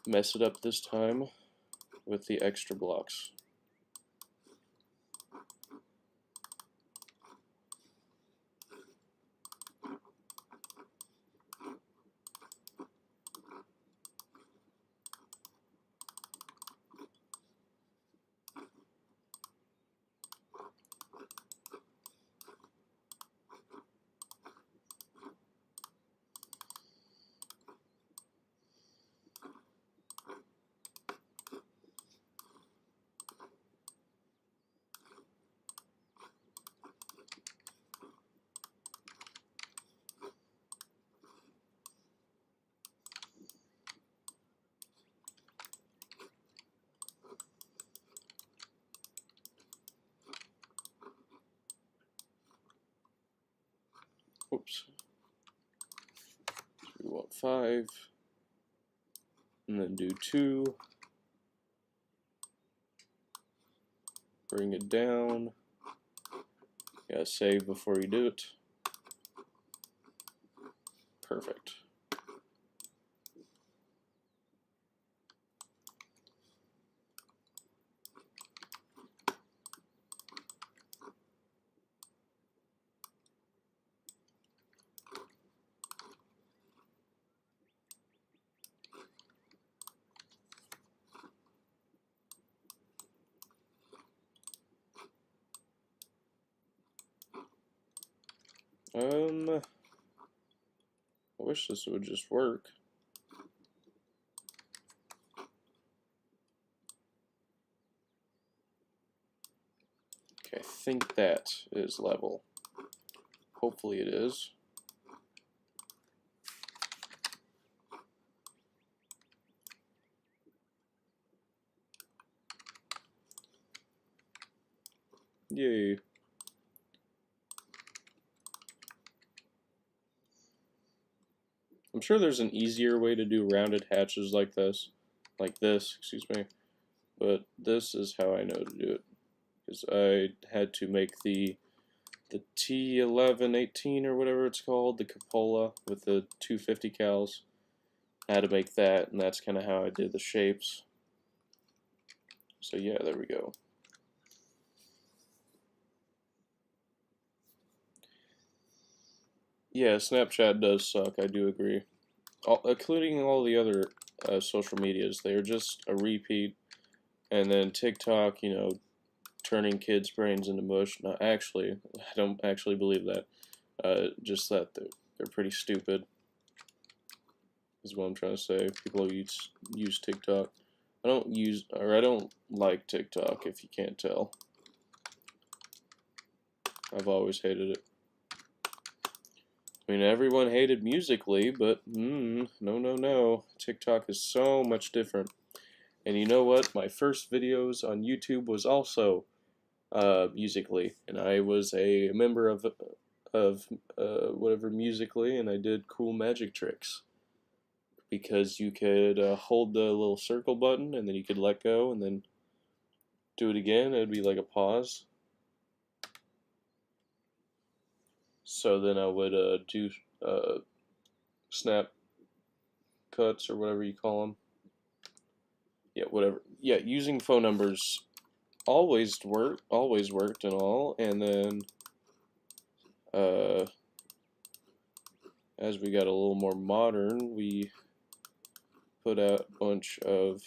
mess it up this time with the extra blocks. Oops. So we want 5, and then do 2. Bring it down. You gotta save before you do it. Perfect. I wish this would just work. Okay, I think that is level. Hopefully it is. Yay. I'm sure there's an easier way to do rounded hatches like this, excuse me, but this is how I know to do it, because I had to make the T1118 or whatever it's called, the cupola with the 250 cals. I had to make that, and that's kind of how I did the shapes. So yeah, there we go. Yeah, Snapchat does suck, I do agree. Including all the other social medias, they're just a repeat. And then TikTok, you know, turning kids' brains into mush. No, actually, I don't actually believe that. Just that they're pretty stupid, is what I'm trying to say. People who use TikTok. I don't like TikTok, if you can't tell. I've always hated it. I mean, everyone hated Musical.ly, but no. TikTok is so much different. And you know what? My first videos on YouTube was also Musical.ly, and I was a member of whatever Musical.ly, and I did cool magic tricks. Because you could hold the little circle button, and then you could let go, and then do it again. It would be like a pause. So then I would do snap cuts or whatever you call them. Yeah, whatever. Yeah, using phone numbers always worked and all. And then as we got a little more modern, we put out a bunch of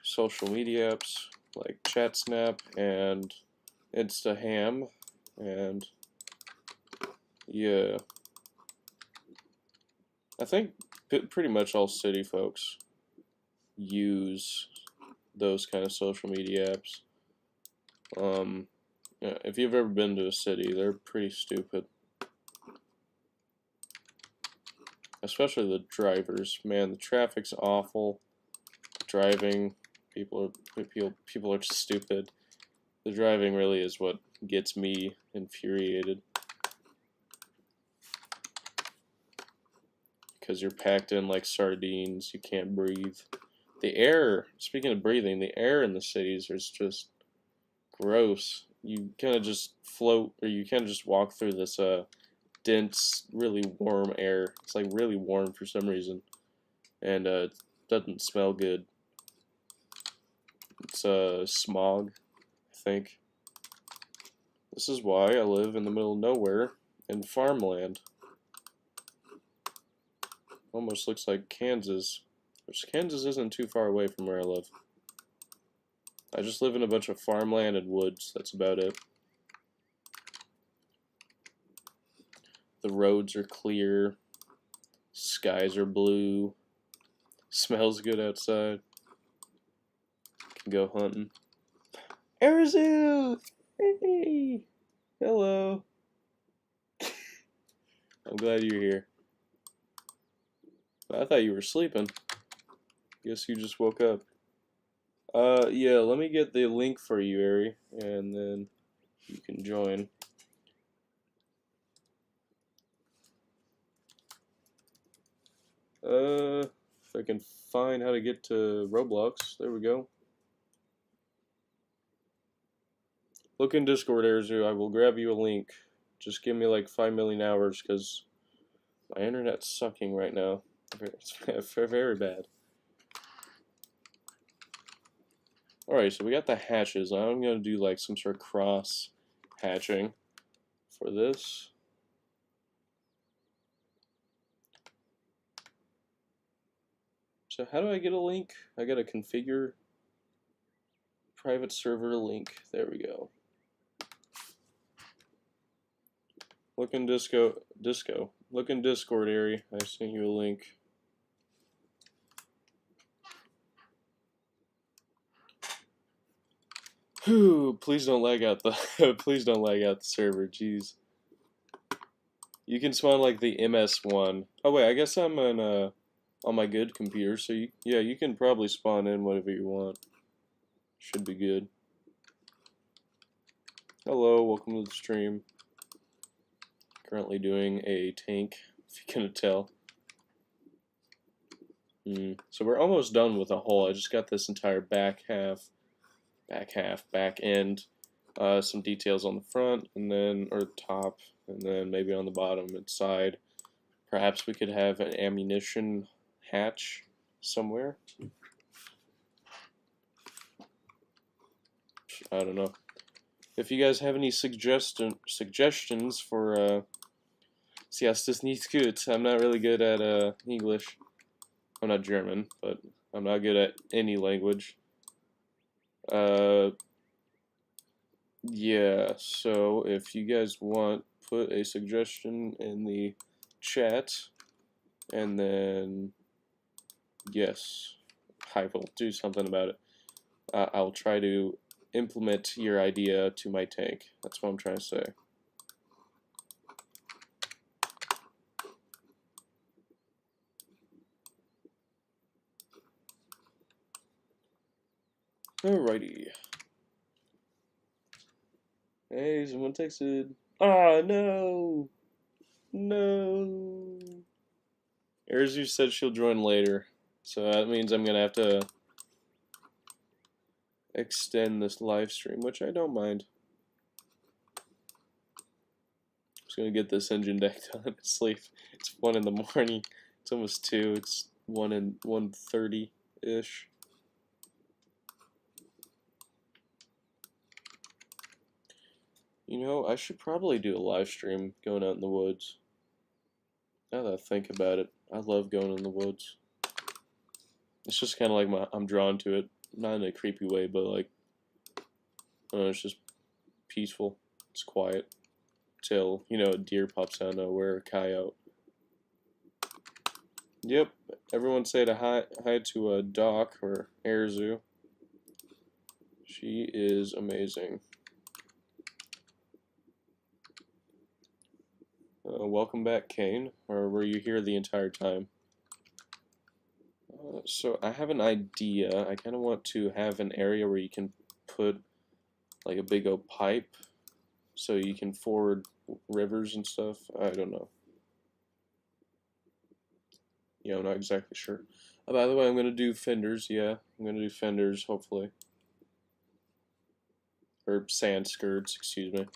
social media apps like ChatSnap and InstaHam, and yeah, I think pretty much all city folks use those kind of social media apps. Yeah, if you've ever been to a city, they're pretty stupid. Especially the drivers. Man, the traffic's awful. Driving People are just stupid. The driving really is what gets me infuriated. Because you're packed in like sardines, you can't breathe. The air, speaking of breathing, the air in the cities is just gross. You kind of just float, or you kind of just walk through this dense, really warm air. It's like really warm for some reason, and it doesn't smell good. It's smog, I think. This is why I live in the middle of nowhere in farmland. Almost looks like Kansas, which Kansas isn't too far away from where I live. I just live in a bunch of farmland and woods, that's about it. The roads are clear, skies are blue, smells good outside. Can go hunting. Arizu! Hey! Hello! I'm glad you're here. I thought you were sleeping. Guess you just woke up. Yeah, let me get the link for you, Ari, and then you can join. If I can find how to get to Roblox, there we go. Look in Discord, Arizu, I will grab you a link. Just give me like 5 million hours, because my internet's sucking right now. It's very bad. Alright, so we got the hatches. I'm going to do like some sort of cross hatching for this. So how do I get a link? I gotta configure private server link. There we go. Look in Look in Discord, Ari. I sent you a link. Whew, please don't lag out the please don't lag out the server, jeez. You can spawn like the MS1. Oh wait, I guess I'm on my good computer, so yeah, you can probably spawn in whatever you want. Should be good. Hello, welcome to the stream. Currently doing a tank, if you can tell. So we're almost done with the hull. I just got this entire back end, some details on the front, and then, or top, and then maybe on the bottom and side. Perhaps we could have an ammunition hatch somewhere. I don't know. If you guys have any suggestions for, see, das ist nicht gut. I'm not really good at English. I'm not German, but I'm not good at any language. Yeah, so if you guys want, put a suggestion in the chat, and then, yes, I will do something about it. I'll try to implement your idea to my tank. That's what I'm trying to say. Alrighty. Hey, someone texted. Ah, no! No! Arizu said she'll join later, so that means I'm gonna have to extend this live stream, which I don't mind. Just gonna get this engine deck done. Sleep. It's 1 in the morning. It's almost 2. It's 1:30-ish. You know, I should probably do a live stream going out in the woods. Now that I think about it, I love going in the woods. It's just kind of like I'm drawn to it. Not in a creepy way, but like, I don't know, it's just peaceful. It's quiet. Till, you know, a deer pops out of nowhere, a coyote. Yep, everyone say hi to Doc or Arizu. She is amazing. Welcome back, Kane. Or were you here the entire time? So I have an idea. I kind of want to have an area where you can put like a big old pipe so you can forward rivers and stuff. I don't know. Yeah, I'm not exactly sure. By the way, I'm gonna do fenders. Yeah, I'm gonna do fenders, hopefully. Or sand skirts, excuse me.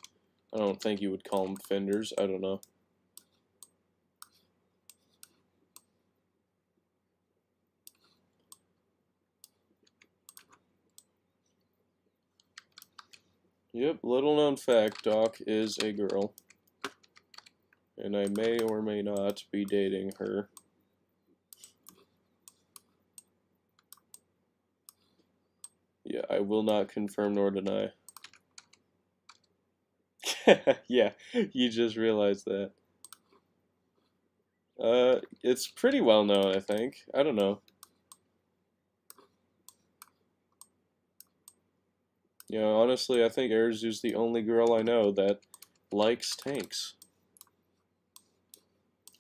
I don't think you would call them fenders. I don't know. Yep, little known fact, Doc is a girl. And I may or may not be dating her. Yeah, I will not confirm nor deny. Yeah, you just realized that. It's pretty well known, I think. I don't know. You know, honestly, I think Erzu's the only girl I know that likes tanks.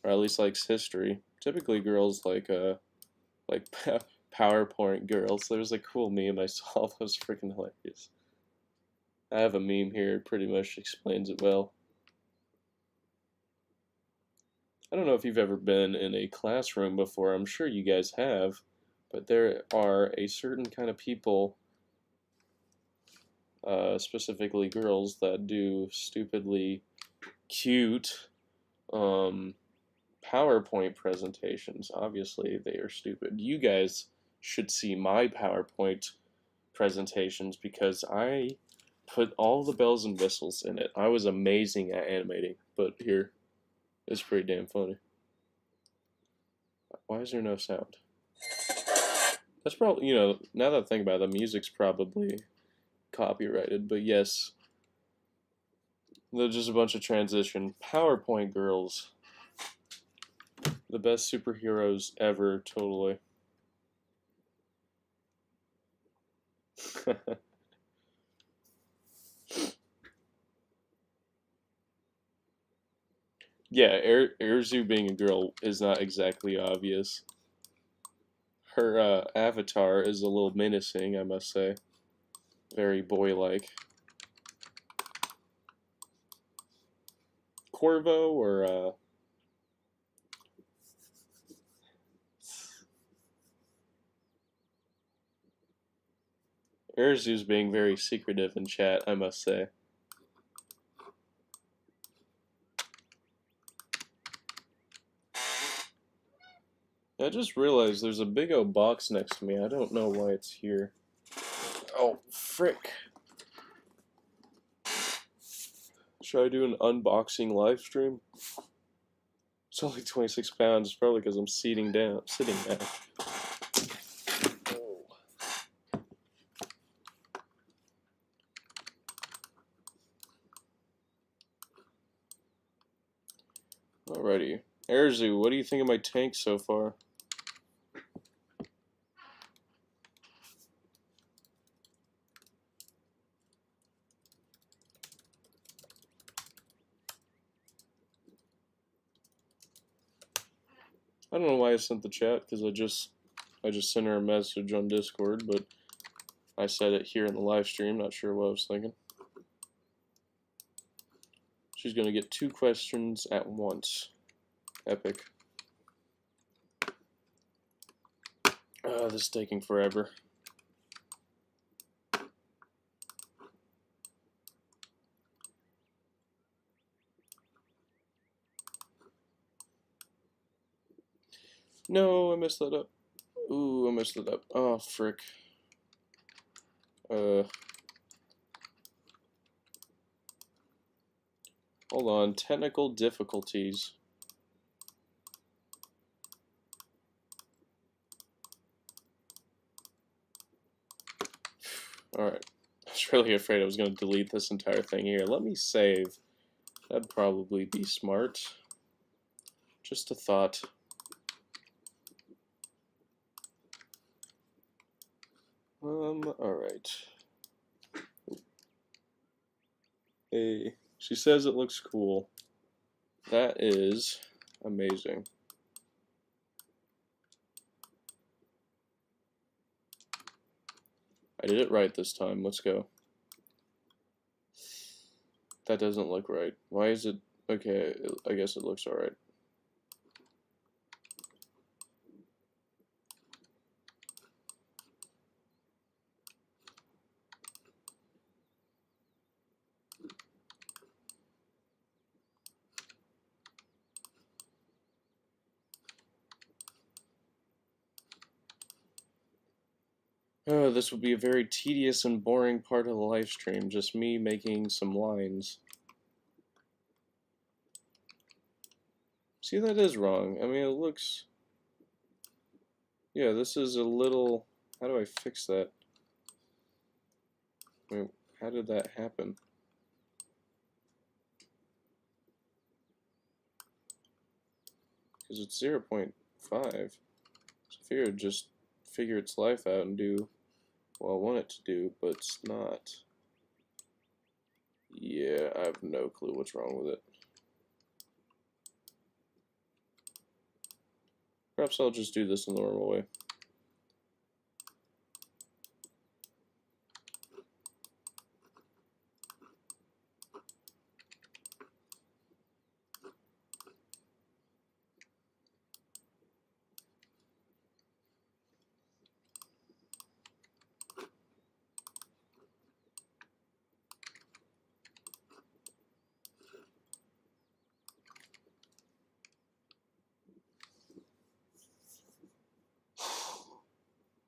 Or at least likes history. Typically girls like PowerPoint girls. There's a cool meme I saw that was freaking hilarious. I have a meme here, it pretty much explains it well. I don't know if you've ever been in a classroom before, I'm sure you guys have, but there are a certain kind of people, specifically girls, that do stupidly cute PowerPoint presentations. Obviously, they are stupid. You guys should see my PowerPoint presentations because I put all the bells and whistles in it. I was amazing at animating, but here, it's pretty damn funny. Why is there no sound? That's probably, you know, now that I think about it, the music's probably copyrighted, but yes, they're just a bunch of transition. PowerPoint girls. The best superheroes ever, totally. Yeah, Erzu being a girl is not exactly obvious. Her avatar is a little menacing, I must say. Very boy-like. Corvo or Erzu's being very secretive in chat, I must say. I just realized there's a big old box next to me. I don't know why it's here. Oh, frick. Should I do an unboxing live stream? It's only 26 pounds. It's probably because I'm sitting down. Alrighty. Erzu, what do you think of my tank so far? I don't know why I sent the chat, because I just sent her a message on Discord, but I said it here in the live stream, not sure what I was thinking. She's gonna get 2 questions at once. Epic. This is taking forever. No, I messed that up. Ooh, I messed it up. Oh, frick. Hold on. Technical difficulties. Alright. I was really afraid I was going to delete this entire thing here. Let me save. That'd probably be smart. Just a thought. Alright. Hey, she says it looks cool. That is amazing. I did it right this time. Let's go. That doesn't look right. Why is it... Okay, I guess it looks alright. Oh, this would be a very tedious and boring part of the live stream, just me making some lines. See, that is wrong. I mean, it looks... Yeah, this is a little... How do I fix that? Wait, how did that happen? Because it's 0.5. So I figured it'd just figure its life out and do what I want it to do, but it's not. Yeah, I have no clue what's wrong with it. Perhaps I'll just do this the normal way.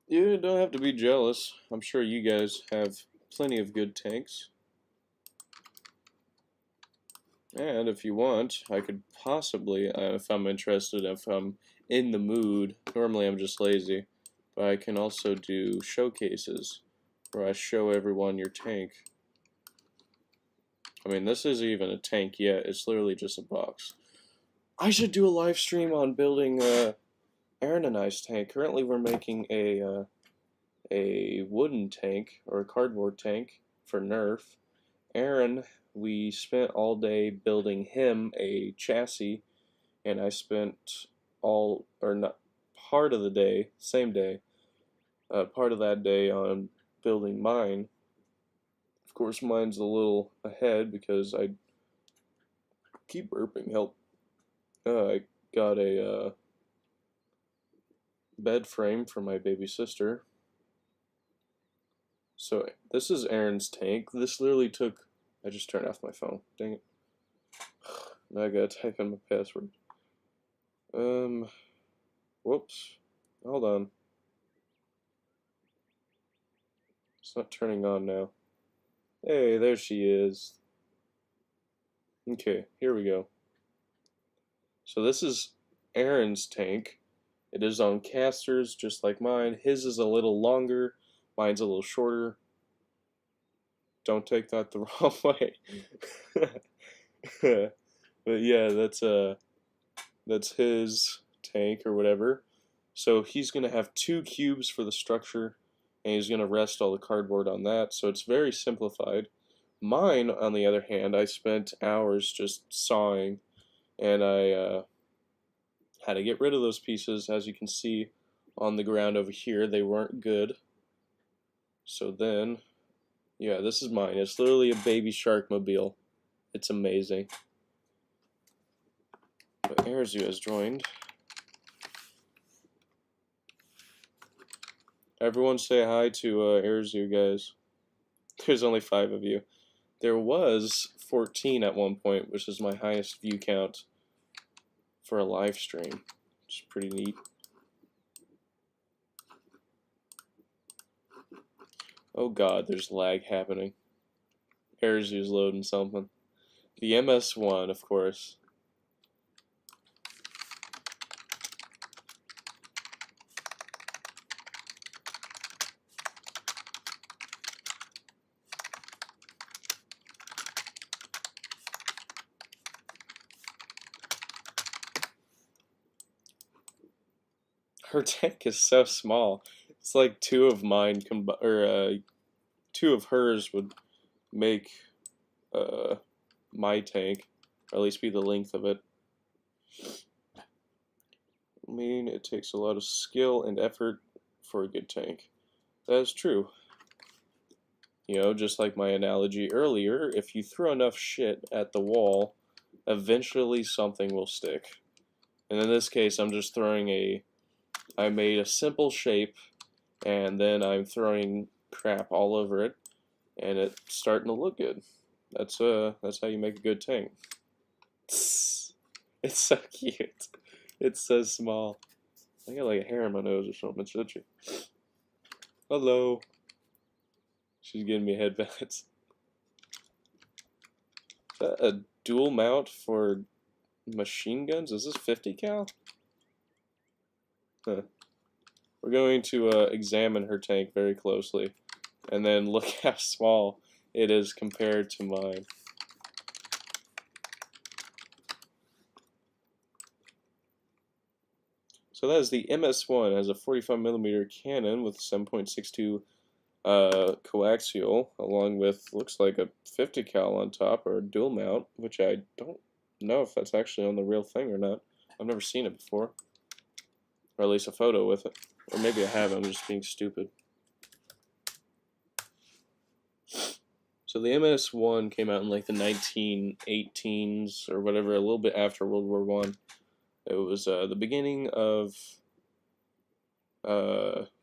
You don't have to be jealous. I'm sure you guys have plenty of good tanks. And if you want, I could possibly, if I'm interested, if I'm in the mood, normally I'm just lazy, but I can also do showcases where I show everyone your tank. I mean, this isn't even a tank yet, it's literally just a box. I should do a live stream on building Aaron and I's tank. Currently we're making a wooden tank, or a cardboard tank, for Nerf. Aaron, we spent all day building him a chassis, and I spent part of the day, same day, part of that day on building mine. Of course, mine's a little ahead because I keep burping, help. I got a bed frame for my baby sister. So this is Aaron's tank. This literally took... I just turned off my phone. Dang it. Now I gotta type in my password. Whoops. Hold on. It's not turning on now. Hey, there she is. Okay, here we go. So this is Aaron's tank. It is on casters, just like mine. His is a little longer. Mine's a little shorter. Don't take that the wrong way. But yeah, that's his tank or whatever. So he's gonna have 2 cubes for the structure, and he's gonna rest all the cardboard on that. So it's very simplified. Mine, on the other hand, I spent hours just sawing, and I had to get rid of those pieces. As you can see on the ground over here, they weren't good. So then, yeah, this is mine. It's literally a baby shark mobile. It's amazing. But Erzu has joined. Everyone say hi to Erzu, guys. There's only 5 of you. There was 14 at one point, which is my highest view count for a live stream. Which is pretty neat. Oh god, there's lag happening. Erzu's loading something. The MS-1, of course. Her tank is so small. It's like 2 of mine or 2 of hers would make my tank, or at least be the length of it. I mean, it takes a lot of skill and effort for a good tank. That is true. You know, just like my analogy earlier, if you throw enough shit at the wall, eventually something will stick. And in this case, I'm just throwing I made a simple shape, and then I'm throwing crap all over it, and it's starting to look good. That's how you make a good tank. It's so cute. It's so small. I got like a hair in my nose or something. It's itchy. Hello. She's giving me headbats. Is that a dual mount for machine guns? Is this 50 cal? Huh. We're going to examine her tank very closely, and then look how small it is compared to mine. So that is the MS-1. It has a 45mm cannon with 7.62 coaxial, along with, looks like a 50 cal on top, or a dual mount, which I don't know if that's actually on the real thing or not. I've never seen it before, or at least a photo with it. Or maybe I have, I'm just being stupid. So the MS-1 came out in like the 1918s or whatever, a little bit after World War I. It was the beginning of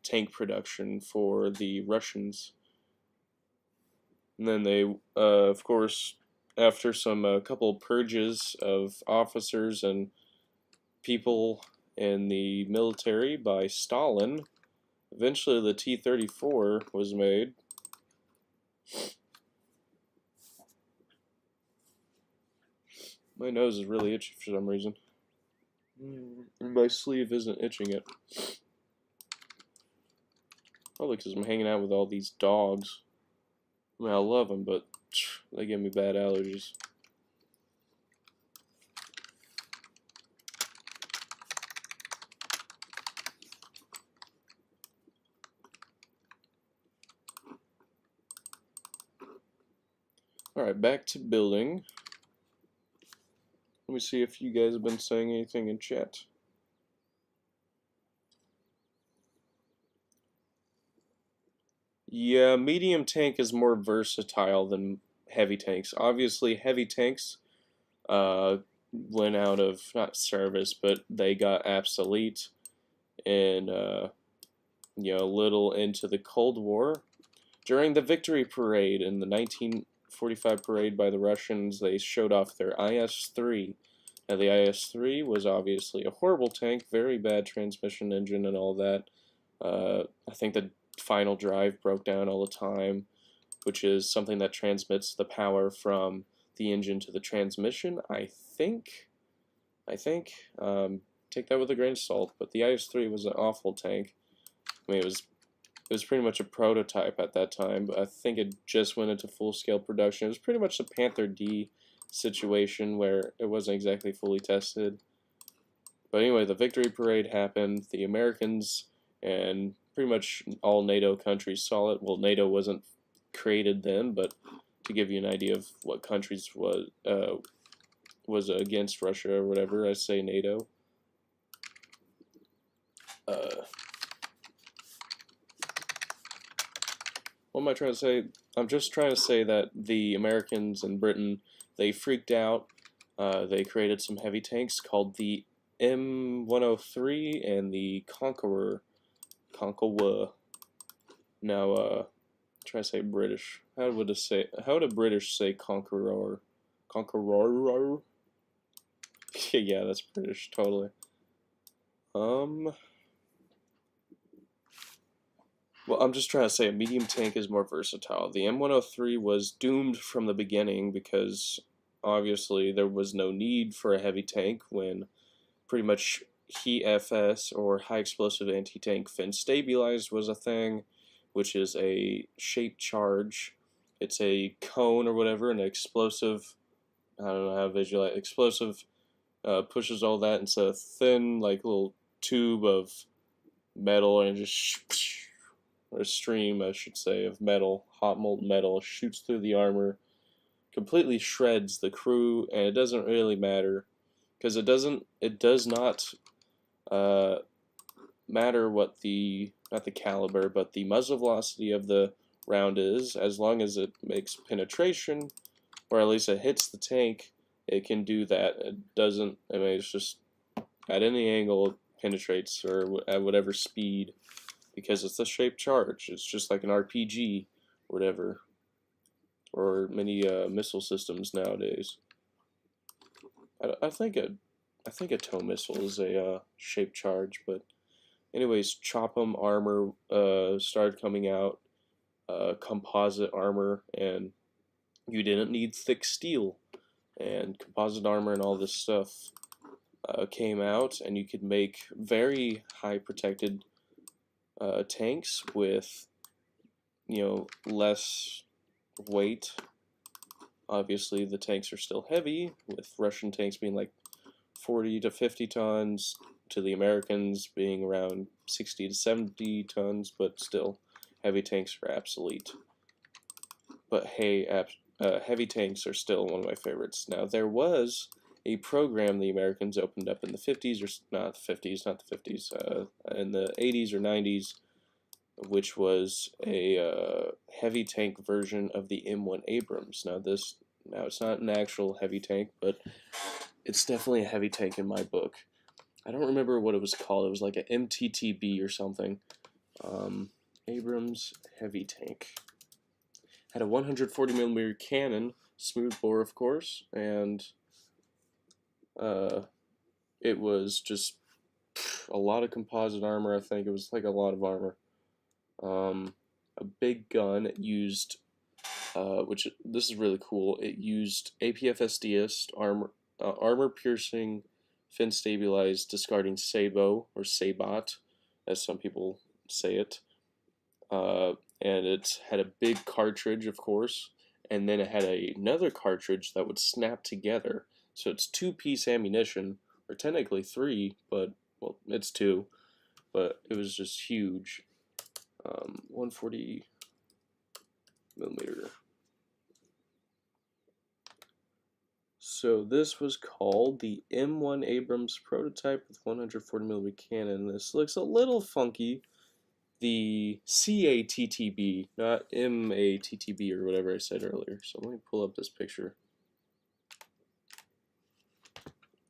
tank production for the Russians. And then they, of course, after some couple of purges of officers and people in the military by Stalin, eventually the T-34 was made. My nose is really itchy for some reason. And my sleeve isn't itching it. Probably because I'm hanging out with all these dogs. I mean, I love them, but they give me bad allergies. Alright, back to building. Let me see if you guys have been saying anything in chat. Yeah, medium tank is more versatile than heavy tanks. Obviously, heavy tanks went out of, not service, but they got obsolete and, you know, a little into the Cold War. During the Victory Parade in the 1945 parade by the Russians, they showed off their IS-3. Now, the IS-3 was obviously a horrible tank, very bad transmission engine and all that. I think the final drive broke down all the time, which is something that transmits the power from the engine to the transmission. I think. Take that with a grain of salt, but the IS-3 was an awful tank. I mean, it was pretty much a prototype at that time, but I think it just went into full-scale production. It was pretty much the Panther D situation where it wasn't exactly fully tested. But anyway, the Victory Parade happened. The Americans and pretty much all NATO countries saw it. Well, NATO wasn't created then, but to give you an idea of what countries was against Russia or whatever, I say NATO. What am I trying to say? I'm just trying to say that the Americans and Britain, they freaked out. They created some heavy tanks called the M103 and the Conqueror. Now, try to say British. How would a British say Conqueror? Conqueror? Yeah, that's British, totally. Well, I'm just trying to say a medium tank is more versatile. The M103 was doomed from the beginning because obviously there was no need for a heavy tank when pretty much HEFS, or high explosive anti-tank fin stabilized, was a thing, which is a shaped charge. It's a cone or whatever, and an explosive, I don't know how to visualize, explosive pushes all that into a thin, like, little tube of metal, and just or a stream, I should say, of metal, hot molten metal, shoots through the armor, completely shreds the crew, and it doesn't really matter, because it does not matter what not the caliber, but the muzzle velocity of the round is, as long as it makes penetration, or at least it hits the tank, it can do that. It doesn't, I mean, it's just at any angle it penetrates, or at whatever speed, because it's a shaped charge. It's just like an RPG, whatever, or many missile systems nowadays. I think a tow missile is a shaped charge, but anyways, chop 'em armor started coming out, composite armor, and you didn't need thick steel, and composite armor and all this stuff came out, and you could make very high protected tanks with, less weight. Obviously, the tanks are still heavy, with Russian tanks being like 40 to 50 tons, to the Americans being around 60 to 70 tons, but still, heavy tanks are obsolete. But hey, heavy tanks are still one of my favorites. Now, there was a program the Americans opened up in the 50s, or not the 50s, in the 80s or 90s, which was a heavy tank version of the M1 Abrams. Now it's not an actual heavy tank, but it's definitely a heavy tank in my book. I don't remember what it was called. It was like an MTTB or something. Abrams heavy tank. Had a 140mm cannon, smooth bore, of course, and it was just a lot of composite armor. I think it was like a lot of armor. A big gun. It used, which this is really cool. It used APFSDS armor piercing, fin stabilized, discarding sabot or sabot, as some people say it. And it had a big cartridge, of course, and then it had another cartridge that would snap together. So it's 2-piece ammunition, or technically 3, but well, it's 2. But it was just huge. 140mm. So this was called the M1 Abrams prototype with 140mm cannon. This looks a little funky. The CATTB, not MATTB or whatever I said earlier. So let me pull up this picture.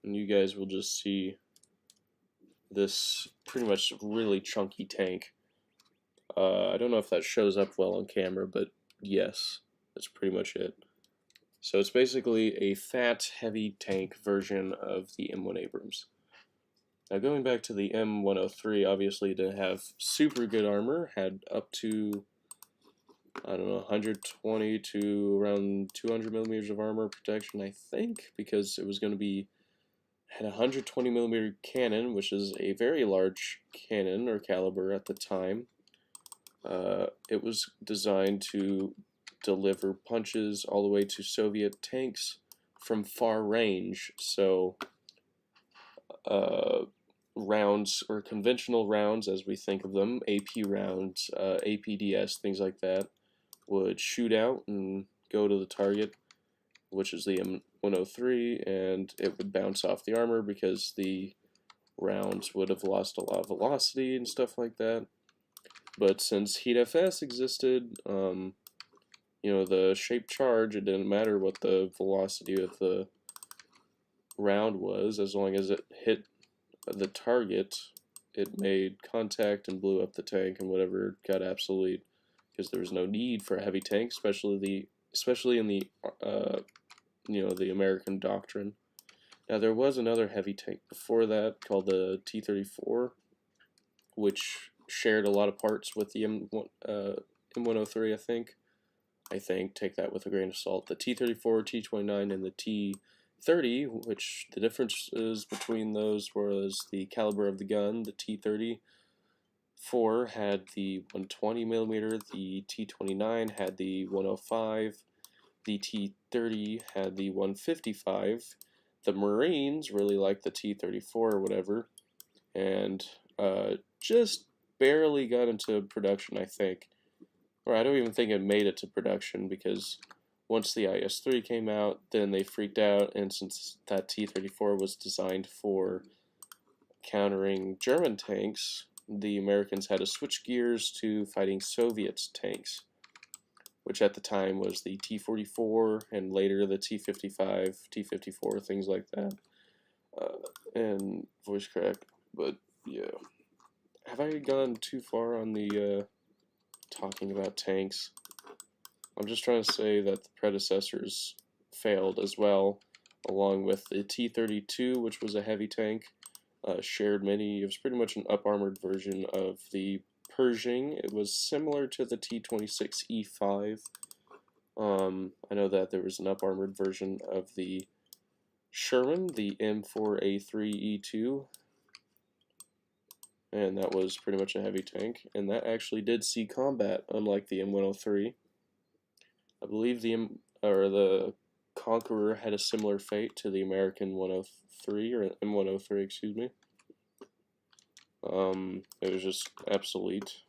And you guys will just see this pretty much really chunky tank. I don't know if that shows up well on camera, but yes, that's pretty much it. So it's basically a fat, heavy tank version of the M1 Abrams. Now going back to the M103, obviously it didn't have super good armor, had up to, I don't know, 120 to around 200mm of armor protection, I think, because it was going to be, had a 120mm cannon, which is a very large cannon or caliber at the time. It was designed to deliver punches all the way to Soviet tanks from far range, so rounds, or conventional rounds as we think of them, AP rounds, APDS, things like that, would shoot out and go to the target, which is the M103, and it would bounce off the armor because the rounds would have lost a lot of velocity and stuff like that. But since Heat FS existed, the shaped charge, it didn't matter what the velocity of the round was, as long as it hit the target, it made contact and blew up the tank and whatever, got obsolete, because there was no need for a heavy tank, especially in the the American doctrine. Now there was another heavy tank before that called the T-34, which shared a lot of parts with the M103, I think, take that with a grain of salt. The T-34, T-29, and the T-30, which the differences between those was the caliber of the gun. The T-34 had the 120mm, the T-29 had the 105, the T-30 had the 155. The Marines really liked the T-34 or whatever, and just barely got into production, I think. Or I don't even think it made it to production, because once the IS-3 came out, then they freaked out, and since that T-34 was designed for countering German tanks, the Americans had to switch gears to fighting Soviet tanks. which at the time was the T-44 and later the T-55, T-54, things like that, and voice crack. But yeah, have I gone too far on the talking about tanks? I'm just trying to say that the predecessors failed as well, along with the T-32, which was a heavy tank, shared many. It was pretty much an up-armored version of the Pershing. It was similar to the T-26E5. I know that there was an up-armored version of the Sherman, the M4A3E2, and that was pretty much a heavy tank, and that actually did see combat, unlike the M103. I believe the Conqueror had a similar fate to the American 103, or M103, excuse me. It was just obsolete.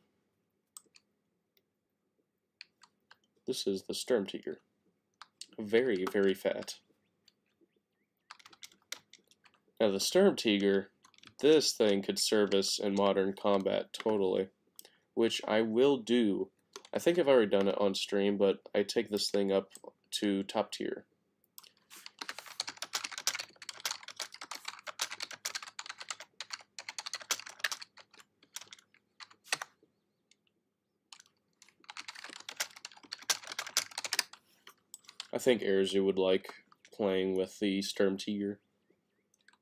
This is the Sturmtiger. Very, very fat. Now the Sturmtiger, this thing could service in modern combat totally, which I will do. I think I've already done it on stream, but I take this thing up to top tier. I think Erzu would like playing with the Sturmtiger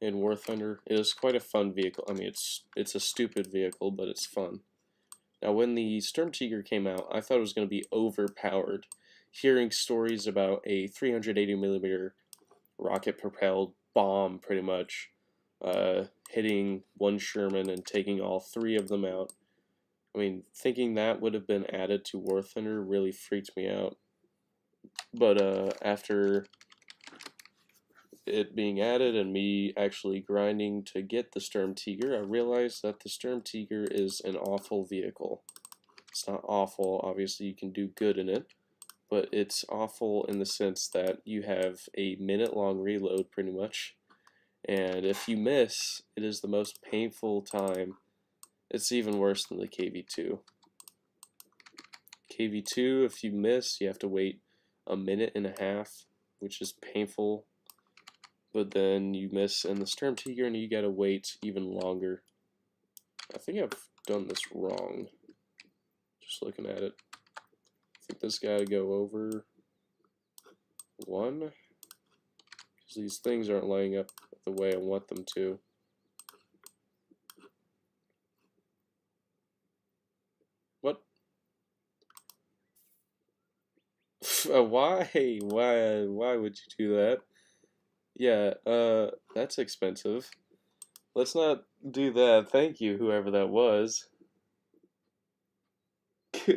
in War Thunder. It is quite a fun vehicle. I mean, it's a stupid vehicle, but it's fun. Now, when the Sturmtiger came out, I thought it was going to be overpowered. Hearing stories about a 380mm rocket-propelled bomb, pretty much, hitting one Sherman and taking all three of them out. I mean, thinking that would have been added to War Thunder really freaked me out. But after it being added and me actually grinding to get the Sturmtiger, I realized that the Sturmtiger is an awful vehicle. It's not awful, obviously you can do good in it, but it's awful in the sense that you have a minute-long reload pretty much, and if you miss, it is the most painful time. It's even worse than the KV2. KV2, if you miss, you have to wait a minute and a half, which is painful. But then you miss in the Sturmtiger and you gotta wait even longer. I think I've done this wrong. Just looking at it. I think this gotta go over 1. Because these things aren't lining up the way I want them to. What? Why? Why would you do that? Yeah, that's expensive. Let's not do that. Thank you, whoever that was.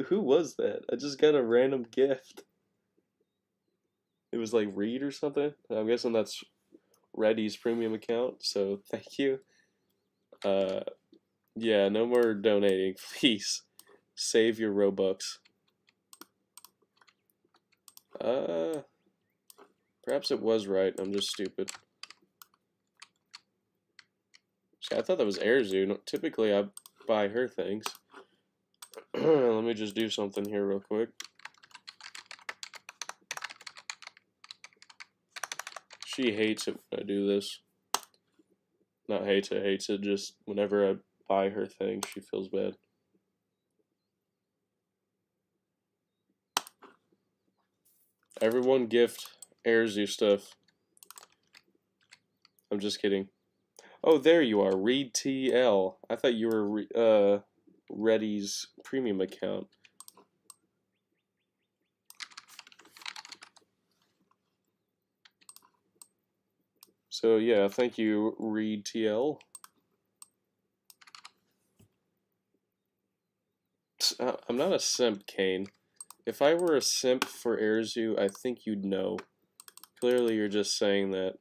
Who was that? I just got a random gift. It was like Reed or something. I'm guessing that's Reddy's premium account, so thank you. Yeah, no more donating, please. Save your Robux. Perhaps it was right. I'm just stupid. See, I thought that was Erzu. Typically, I buy her things. Let me just do something here real quick. She hates it when I do this. Not hates it, just whenever I buy her thing, she feels bad. Everyone gift Erzu stuff. I'm just kidding. Oh, there you are, Reed TL. I thought you were Reddy's premium account. So yeah, thank you, Reed TL. I'm not a simp, Kane. If I were a simp for Erzu, I think you'd know. Clearly, you're just saying that.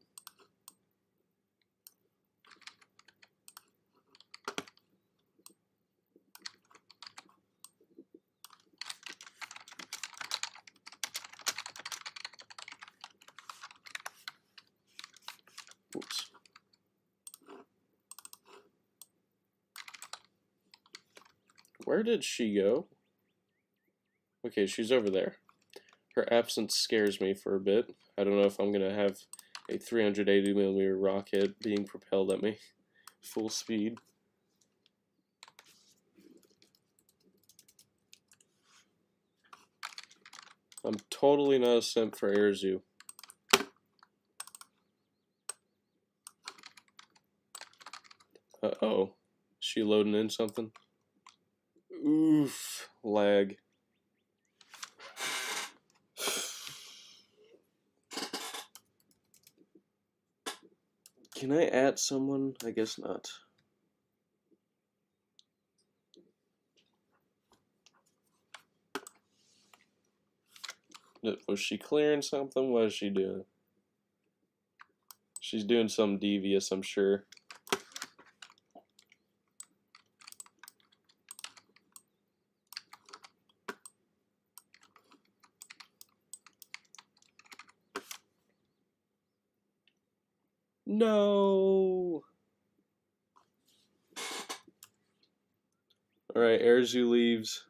Oops. Where did she go? Okay, she's over there. Her absence scares me for a bit. I don't know if I'm going to have a 380mm rocket being propelled at me full speed. I'm totally not a simp for Airzu. Uh-oh. Is she loading in something? Oof. Lag. Can I add someone? I guess not. Was she clearing something? What is she doing? She's doing something devious, I'm sure. No! Alright, Airzu leaves.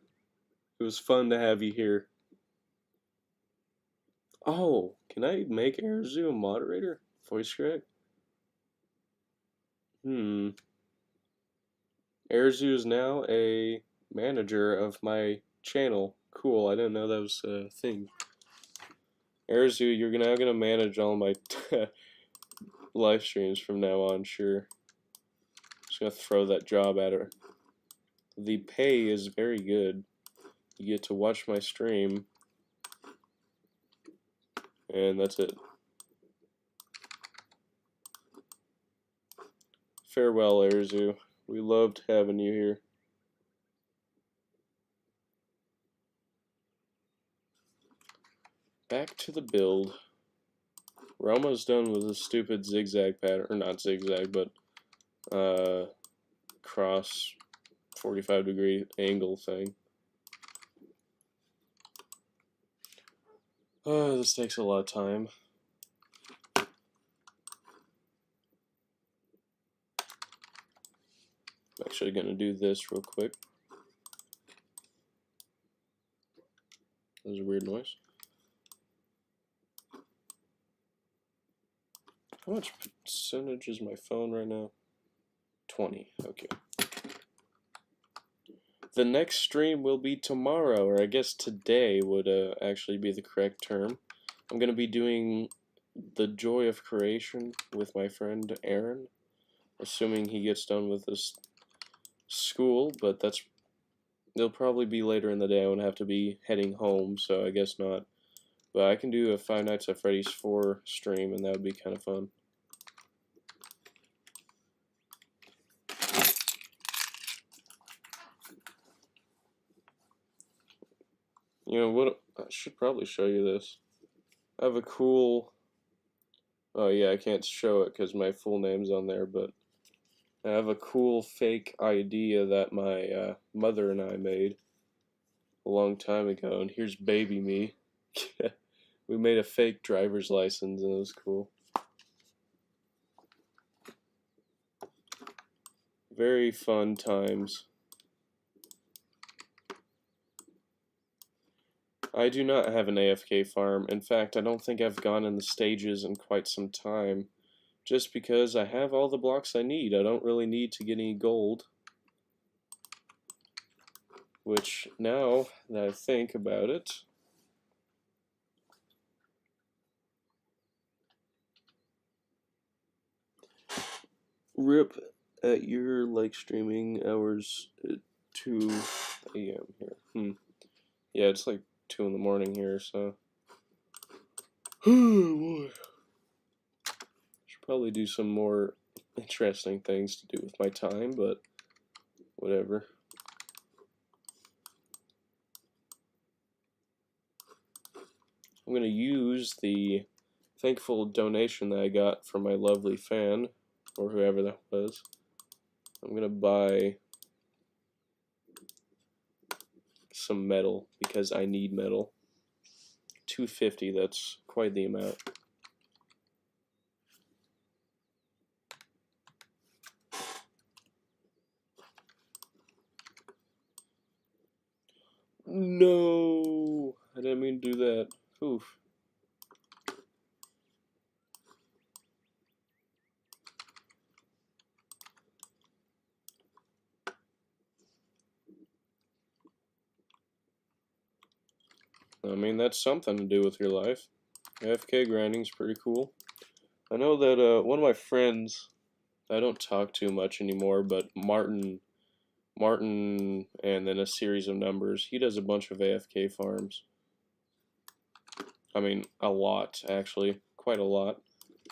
It was fun to have you here. Oh, can I make Airzu a moderator? Voice crack? Airzu is now a manager of my channel. Cool, I didn't know that was a thing. Airzu, you're now gonna manage all my live streams from now on, sure. Just gonna throw that job at her. The pay is very good. You get to watch my stream, and that's it. Farewell, Airzu. We loved having you here. Back to the build. We're almost done with the stupid zigzag pattern, or not zigzag, but cross 45-degree angle thing. This takes a lot of time. I'm actually going to do this real quick. That was a weird noise. How much percentage is my phone right now? 20. Okay. The next stream will be tomorrow, or I guess today would actually be the correct term. I'm going to be doing The Joy of Creation with my friend Aaron, assuming he gets done with this school, but it'll probably be later in the day. I won't have to be heading home, so I guess not. But I can do a Five Nights at Freddy's 4 stream, and that would be kind of fun. You know what? I should probably show you this. I have a cool... Oh yeah, I can't show it because my full name's on there, but I have a cool fake idea that my mother and I made a long time ago, and here's baby me. We made a fake driver's license, and it was cool. Very fun times. I do not have an AFK farm. In fact, I don't think I've gone in the stages in quite some time. Just because I have all the blocks I need. I don't really need to get any gold. Which, now that I think about it... RIP at your streaming hours at 2 a.m. here. Yeah, it's like 2 in the morning here, so... Oh boy. Should probably do some more interesting things to do with my time, but whatever. I'm going to use the thankful donation that I got from my lovely fan, or whoever that was. I'm going to buy some metal, because I need metal. 250, that's quite the amount. No, I didn't mean to do that. I mean, that's something to do with your life. AFK grinding's pretty cool. I know that one of my friends, I don't talk too much anymore, but Martin, and then a series of numbers, he does a bunch of AFK farms. I mean, a lot, actually. Quite a lot.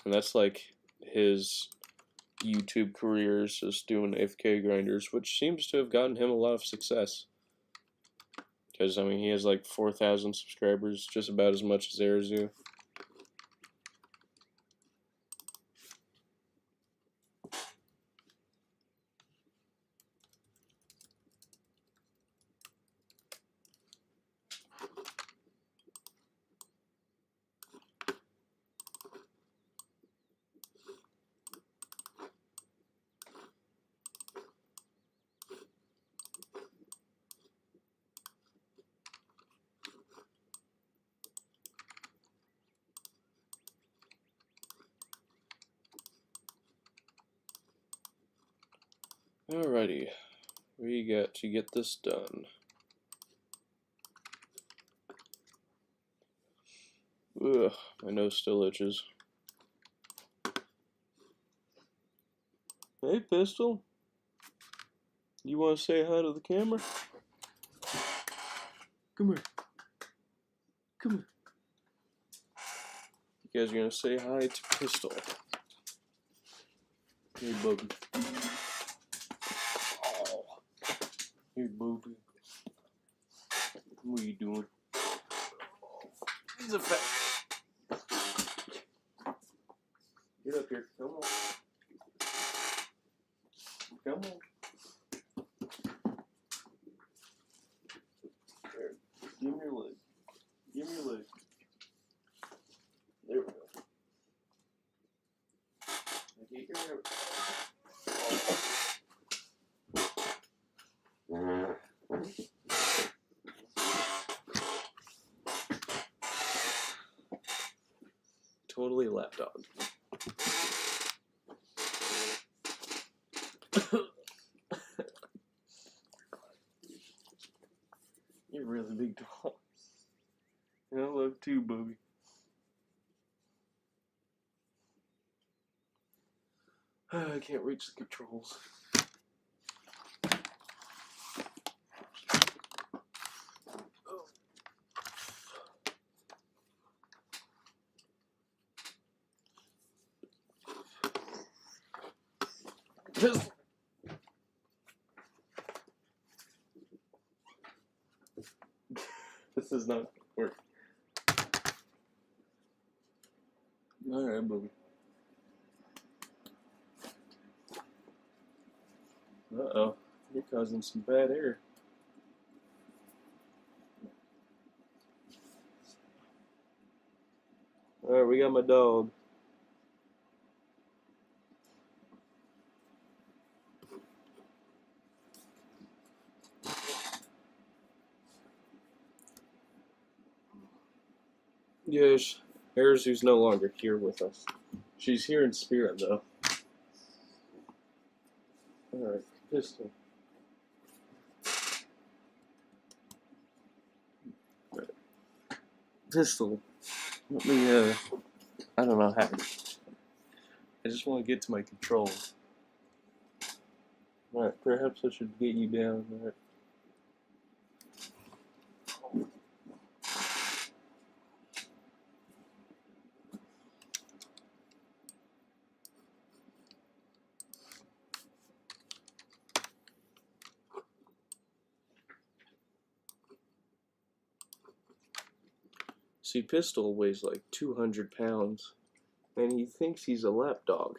And that's like his YouTube career is just doing AFK grinders, which seems to have gotten him a lot of success. Because, I mean, he has like 4,000 subscribers, just about as much as Arazu. Alrighty, we got to get this done. Ugh, my nose still itches. Hey, Pistol. You want to say hi to the camera? Come here. Come here. You guys are going to say hi to Pistol. Hey, Bubby. Oh. Hey, Bubby. What are you doing? He's a fat. Get up here. Come on. Come on. There. Give me your leg. Give me your leg. There we go. Get your hair. Totally a lap dog. You're a really big dog. I love too, Bubby. I can't reach the controls. This is not work. Alright, Bubby. Uh-oh. You're causing some bad air. Alright, we got my dog. Yes, Arazu's no longer here with us. She's here in spirit, though. Alright, Pistol. Right. Pistol. Let me, I don't know how. I just want to get to my controls. Alright, perhaps I should get you down. Alright. See, Pistol weighs like 200 pounds, and he thinks he's a lap dog.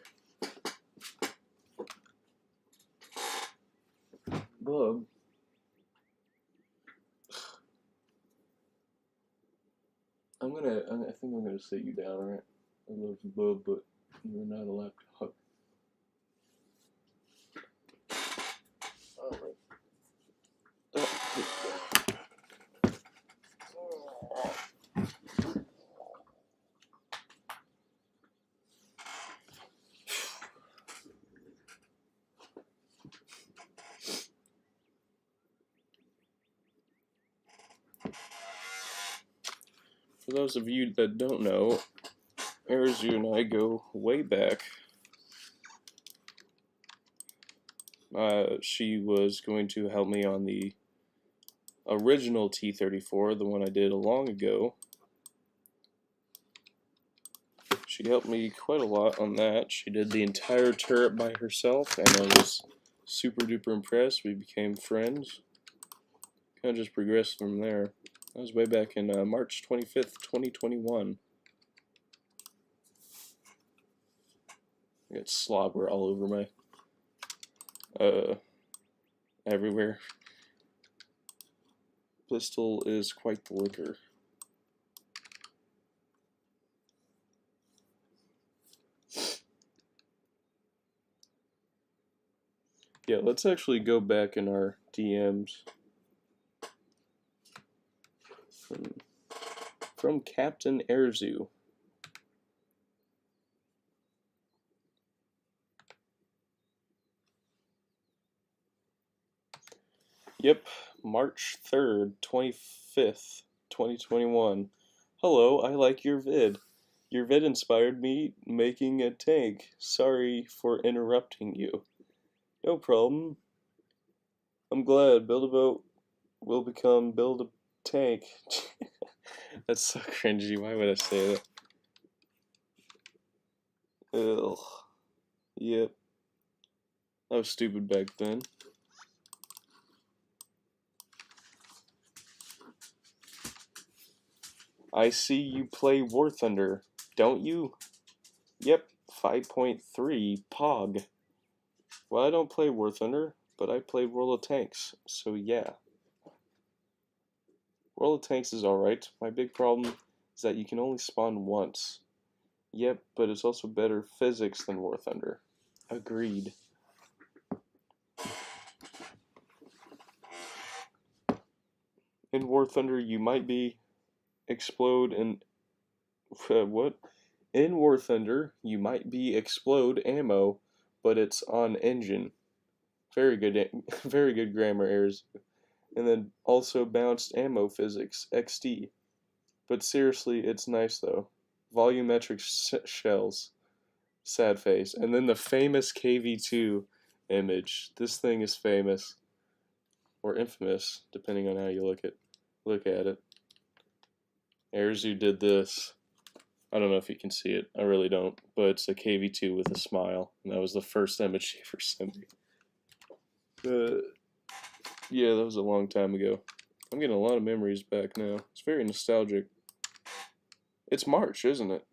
Bub. I think I'm gonna sit you down, alright? I love you, Bub, but you're not a lap dog. Alright. for those of you that don't know, Arizu and I go way back. She was going to help me on the original T-34, the one I did long ago. She helped me quite a lot on that. She did the entire turret by herself, and I was super duper impressed. We became friends. Kind of just progressed from there. That was way back in March 25th, 2021. I got slobber all over my, everywhere. Pistol is quite the liquor. Yeah, let's actually go back in our DMs from Captain Airzu. Yep, March 3rd, 25th, 2021. Hello, I like your vid. Your vid inspired me making a tank. Sorry for interrupting you. No problem. I'm glad. Build a boat will become build a tank. That's so cringy. Why would I say that? Ugh. Yep. I was stupid back then. I see you play War Thunder, don't you? Yep, 5.3 Pog. Well, I don't play War Thunder, but I play World of Tanks, so yeah. World of Tanks is alright. My big problem is that you can only spawn once. Yep, but it's also better physics than War Thunder. Agreed. In War Thunder, you might be explode and what? In War Thunder, you might be explode ammo, but it's on engine. Very good, very good grammar errors. And then also bounced ammo physics, XD. But seriously, it's nice though. Volumetric shells, sad face. And then the famous KV2 image. This thing is famous, or infamous, depending on how you look at it. Airzu did this. I don't know if you can see it. I really don't. But it's a KV2 with a smile. And that was the first image she ever sent me. Yeah, that was a long time ago. I'm getting a lot of memories back now. It's very nostalgic. It's March, isn't it?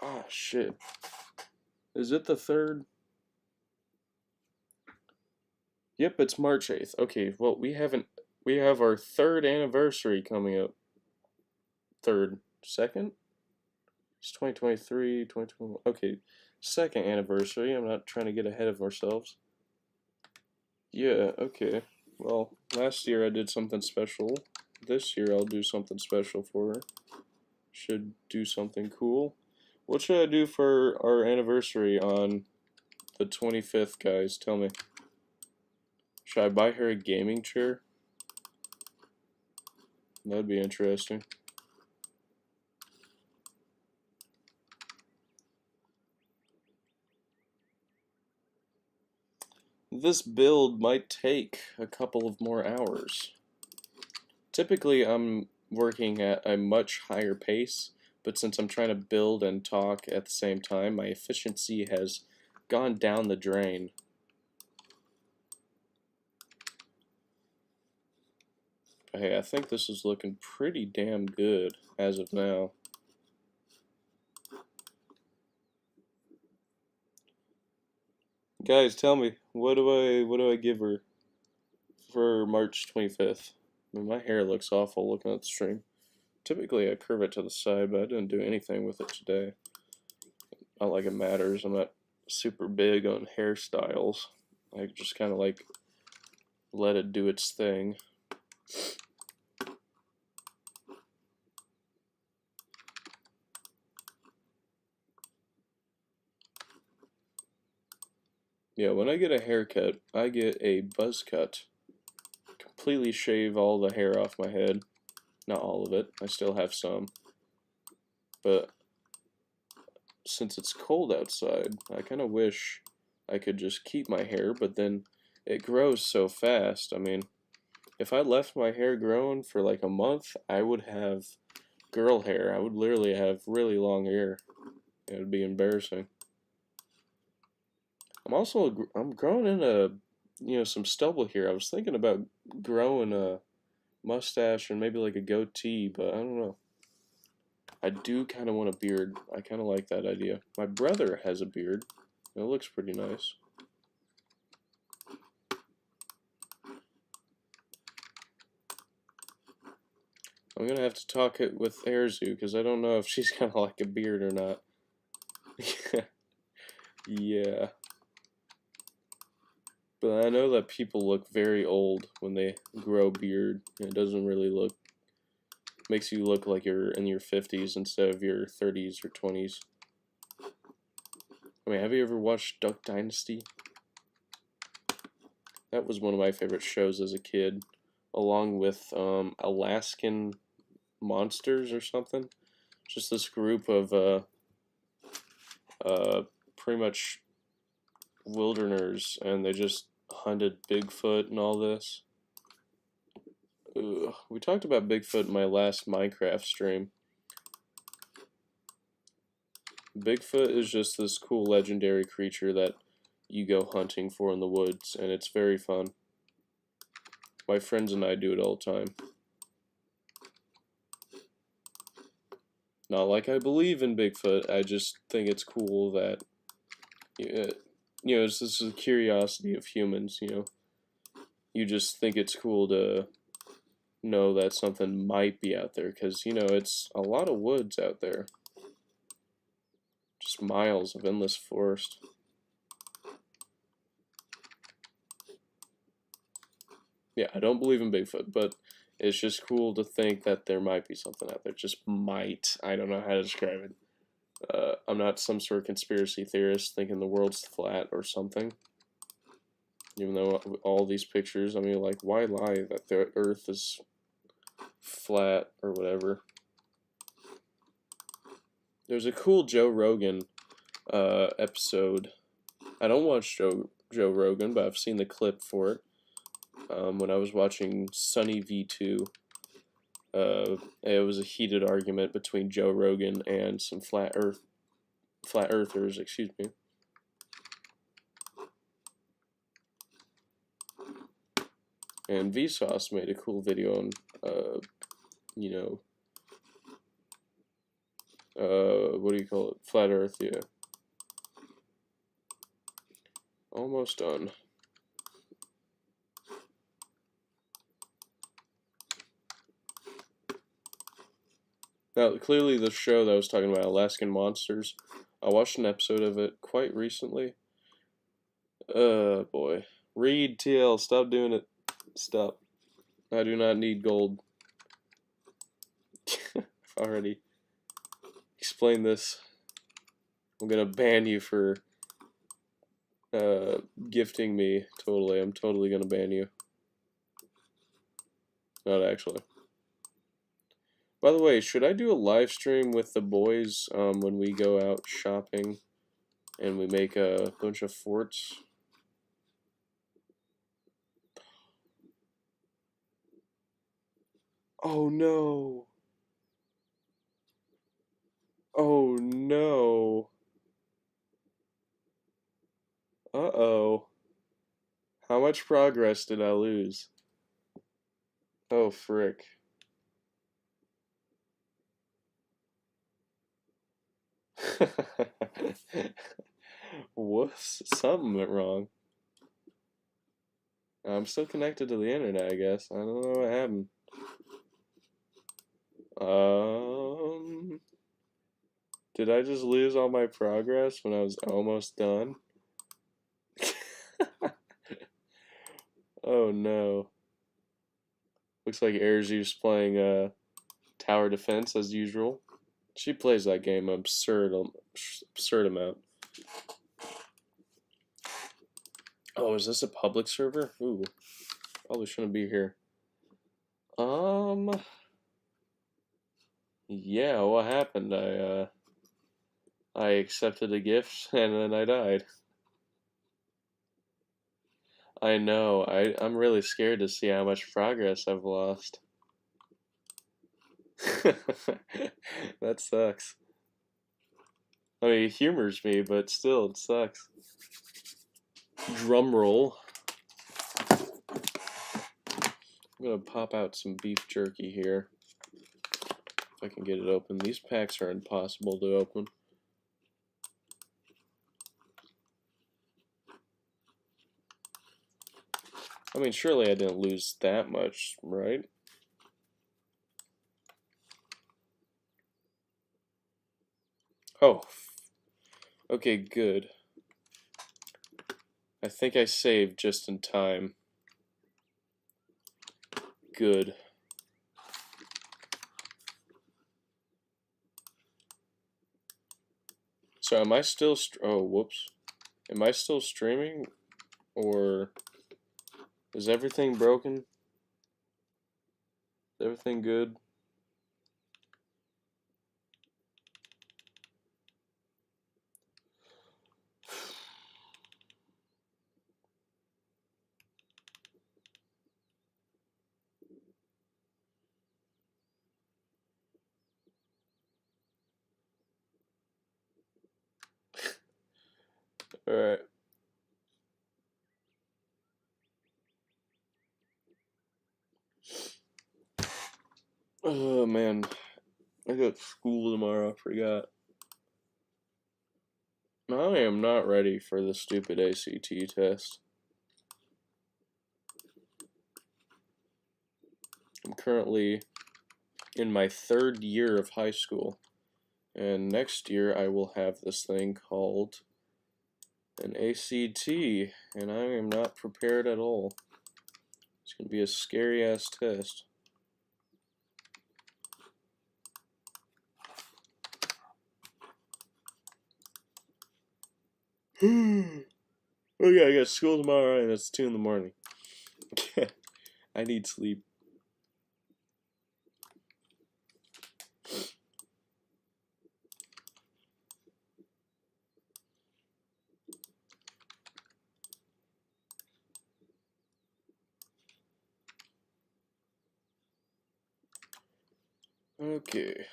Ah, shit. Is it the 3rd? Yep, it's March 8th. Okay, well, we have our 3rd anniversary coming up. 3rd. 2nd? It's 2023, 2021. Okay, 2nd anniversary. I'm not trying to get ahead of ourselves. Yeah, okay. Well, last year I did something special. This year I'll do something special for her. Should do something cool. What should I do for our anniversary on the 25th, guys? Tell me. Should I buy her a gaming chair? That'd be interesting. This build might take a couple of more hours. Typically, I'm working at a much higher pace, but since I'm trying to build and talk at the same time, my efficiency has gone down the drain. Hey, I think this is looking pretty damn good as of now. Guys, tell me, what do I give her for March 25th? I mean, my hair looks awful looking at the stream. Typically I curve it to the side, but I didn't do anything with it today. Not like it matters. I'm not super big on hairstyles. I just kind of like let it do its thing. Yeah, when I get a haircut, I get a buzz cut. Completely shave all the hair off my head. Not all of it. I still have some. but since it's cold outside, I kind of wish I could just keep my hair, but then it grows so fast. I mean, if I left my hair growing for like a month, I would have girl hair. I would literally have really long hair. It would be embarrassing. I'm growing in some stubble here. I was thinking about growing a mustache and maybe like a goatee, but I don't know. I do kind of want a beard. I kind of like that idea. My brother has a beard. It looks pretty nice. I'm gonna have to talk it with Erzu because I don't know if she's gonna like a beard or not. Yeah. But I know that people look very old when they grow beard. It doesn't really look, makes you look like you're in your 50s instead of your 30s or 20s. I mean, have you ever watched Duck Dynasty? That was one of my favorite shows as a kid, along with Alaskan Monsters or something. Just this group of pretty much wilderners, and they just hunted Bigfoot and all this. Ugh. We talked about Bigfoot in my last Minecraft stream. Bigfoot is just this cool legendary creature that you go hunting for in the woods, and it's very fun. My friends and I do it all the time. Not like I believe in Bigfoot, I just think it's cool that, it's just a curiosity of humans, You just think it's cool to know that something might be out there, because, it's a lot of woods out there. Just miles of endless forest. Yeah, I don't believe in Bigfoot, but it's just cool to think that there might be something out there. Just might. I don't know how to describe it. I'm not some sort of conspiracy theorist thinking the world's flat or something. Even though all these pictures, I mean, like, why lie that the Earth is flat or whatever? There's a cool Joe Rogan episode. I don't watch Joe Rogan, but I've seen the clip for it. When I was watching Sunny V2, it was a heated argument between Joe Rogan and some flat earthers, excuse me. And Vsauce made a cool video on, what do you call it? Flat Earth, yeah. Almost done. Now, clearly the show that I was talking about, Alaskan Monsters, I watched an episode of it quite recently. Boy. Read, TL, stop doing it. Stop. I do not need gold. Already explain this. I'm gonna ban you for gifting me. Totally. I'm totally gonna ban you. Not actually. By the way, should I do a live stream with the boys when we go out shopping and we make a bunch of forts? Oh no. Oh no. Uh-oh. How much progress did I lose? Oh, frick. Whoops, something went wrong. I'm still connected to the internet, I guess. I don't know what happened. Did I just lose all my progress when I was almost done? Oh no. Looks like Airzu's playing tower defense as usual. She plays that game absurd amount. Oh, is this a public server? Ooh, probably shouldn't be here. Yeah, what happened? I accepted a gift and then I died. I know. I'm really scared to see how much progress I've lost. That sucks. I mean, it humors me, but still, it sucks. Drum roll. I'm gonna pop out some beef jerky here. If I can get it open. These packs are impossible to open. I mean, surely I didn't lose that much, right? Oh, okay, good. I think I saved just in time. Good. So am I still oh, whoops. Am I still streaming or is everything broken? Is everything good? All right. Oh man, I got school tomorrow. I forgot. I am not ready for the stupid ACT test. I'm currently in my 3rd year of high school, and next year I will have this thing called an ACT, and I am not prepared at all. It's gonna be a scary ass test. Oh yeah, I got school tomorrow, and it's 2 in the morning. I need sleep. Okay,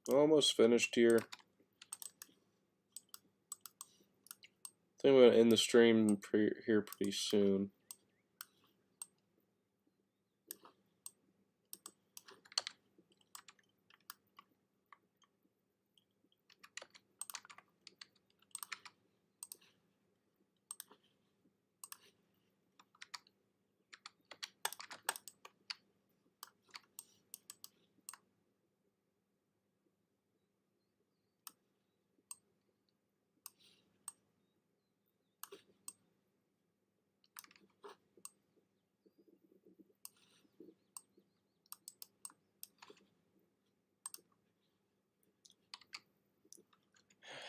almost finished here. I think I'm gonna end the stream here pretty soon.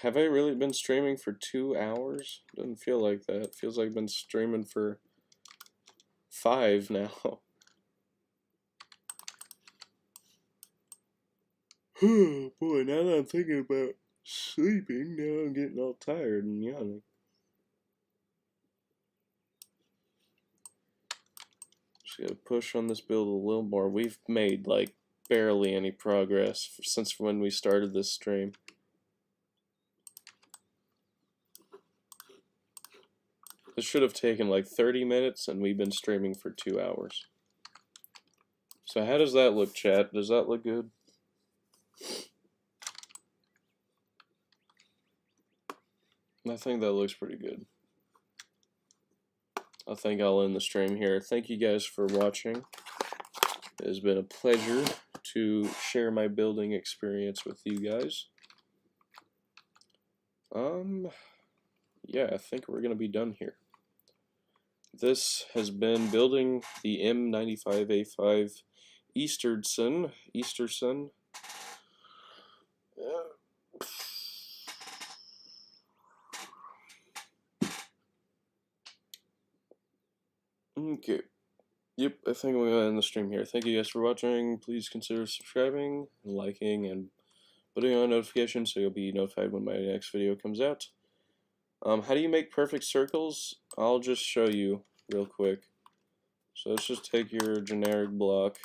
Have I really been streaming for 2 hours? Doesn't feel like that. It feels like I've been streaming for 5 now. Oh boy, now that I'm thinking about sleeping, now I'm getting all tired and yawning. Just gotta push on this build a little more. We've made like barely any progress since when we started this stream. This should have taken like 30 minutes and we've been streaming for 2 hours. So how does that look, chat? Does that look good? I think that looks pretty good. I think I'll end the stream here. Thank you guys for watching. It has been a pleasure to share my building experience with you guys. Yeah, I think we're gonna be done here. This has been building the M95A5 Easterson. Okay. Yep, I think I'm gonna end the stream here. Thank you guys for watching. Please consider subscribing, liking, and putting on notifications so you'll be notified when my next video comes out. How do you make perfect circles? I'll just show you real quick. So let's just take your generic block.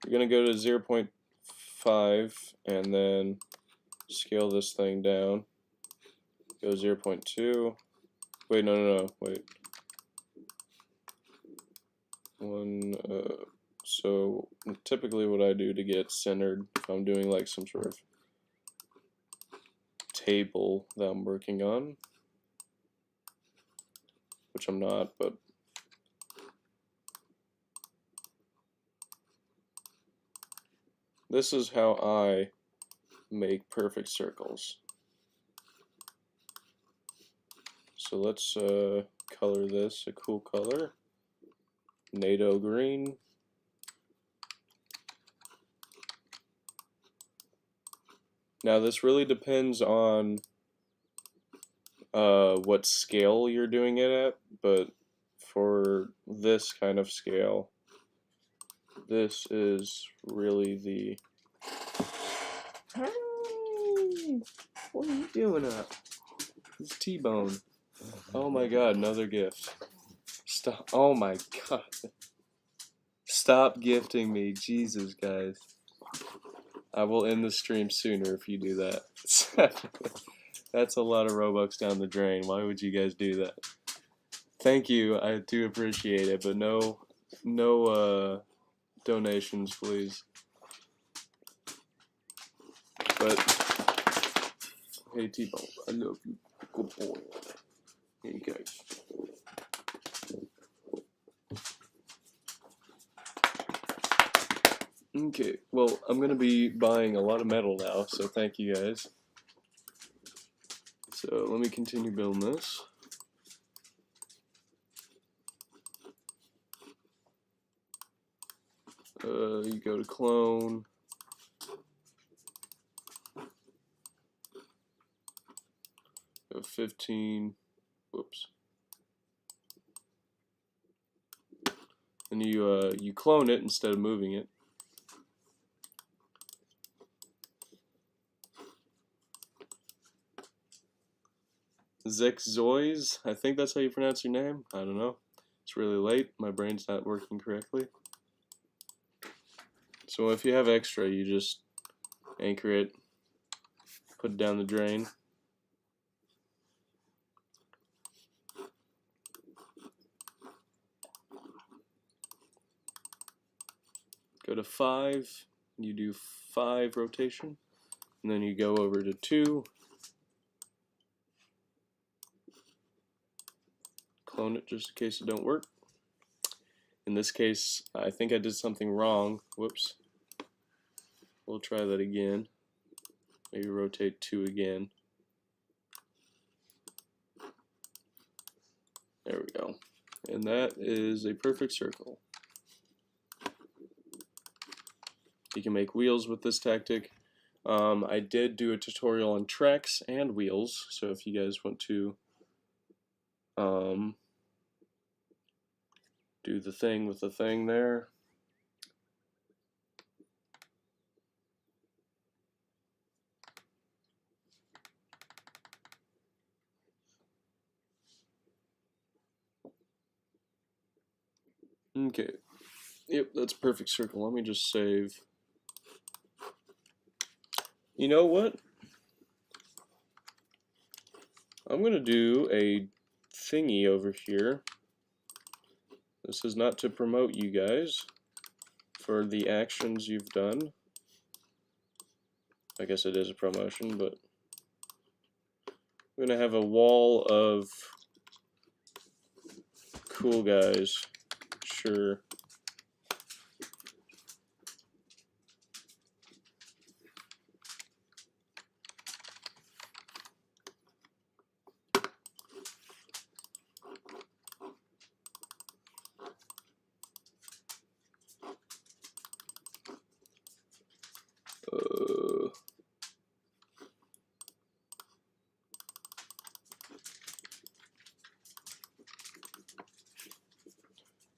You're gonna go to 0.5 and then scale this thing down. Go 0.2. Wait, no, wait. So typically what I do to get centered, if I'm doing like some sort of table that I'm working on, which I'm not, but this is how I make perfect circles. So let's color this a cool color, NATO green. Now this really depends on what scale you're doing it at, but for this kind of scale, this is really the... Hey, what are you doing up? It's T-Bone. Oh my god, another gift. Stop. Oh my god. Stop gifting me. Jesus, guys. I will end the stream sooner if you do that. That's a lot of Robux down the drain. Why would you guys do that? Thank you. I do appreciate it, but no donations, please. But hey, T-Bone, I love you. Good boy. Here you go. Okay, well, I'm going to be buying a lot of metal now, so thank you guys. So let me continue building this. You go to clone. Go 15. Whoops. And you clone it instead of moving it. Zexzois, I think that's how you pronounce your name. I don't know. It's really late. My brain's not working correctly. So if you have extra, you just anchor it, put it down the drain. Go to 5, you do 5 rotation, and then you go over to 2, clone it just in case it don't work. In this case, I think I did something wrong. Whoops. We'll try that again. Maybe rotate 2 again. There we go. And that is a perfect circle. You can make wheels with this tactic. I did do a tutorial on tracks and wheels, so if you guys want to do the thing with the thing there. Okay. Yep, that's a perfect circle. Let me just save. You know what? I'm going to do a thingy over here. This is not to promote you guys for the actions you've done. I guess it is a promotion, but I'm going to have a wall of cool guys. Sure.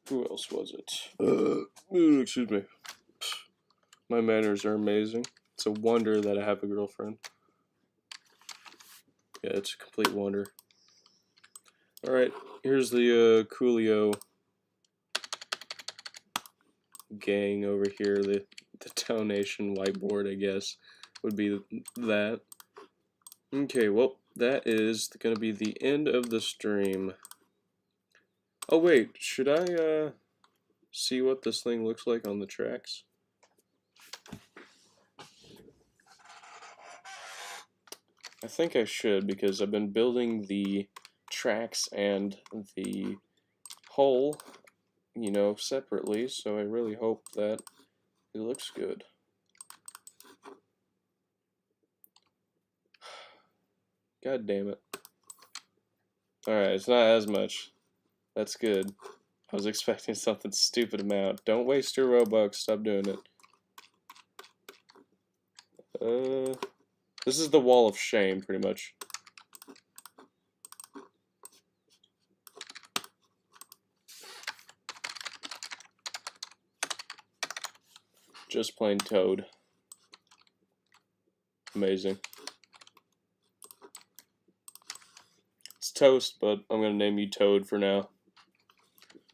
Who else was it? Excuse me. My manners are amazing. It's a wonder that I have a girlfriend. Yeah, it's a complete wonder. Alright, here's the Coolio gang over here. The donation whiteboard, I guess, would be that. Okay, well, that is going to be the end of the stream. Oh, wait, should I see what this thing looks like on the tracks? I think I should, because I've been building the tracks and the hull, you know, separately, so I really hope that it looks good. God damn it. Alright, it's not as much. That's good. I was expecting something stupid amount. Don't waste your Robux, stop doing it. This is the wall of shame, pretty much. Just plain Toad. Amazing. It's Toast, but I'm gonna name you Toad for now.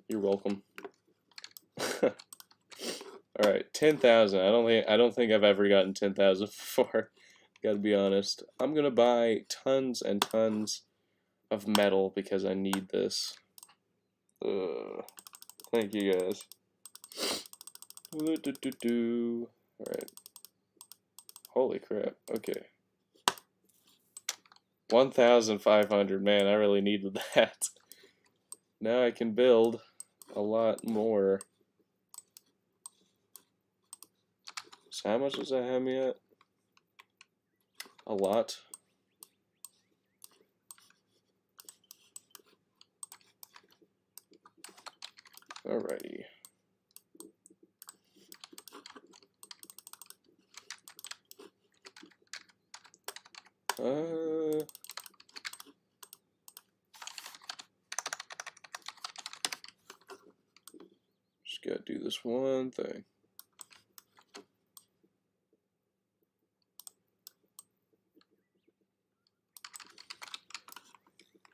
You're welcome. All right, 10,000. I don't think I've ever gotten 10,000 before. Gotta be honest. I'm gonna buy tons and tons of metal because I need this. Thank you guys. Alright. Holy crap. Okay. 1,500. Man, I really needed that. Now I can build a lot more. So how much does that have me at? A lot. Alrighty. Just gotta do this one thing.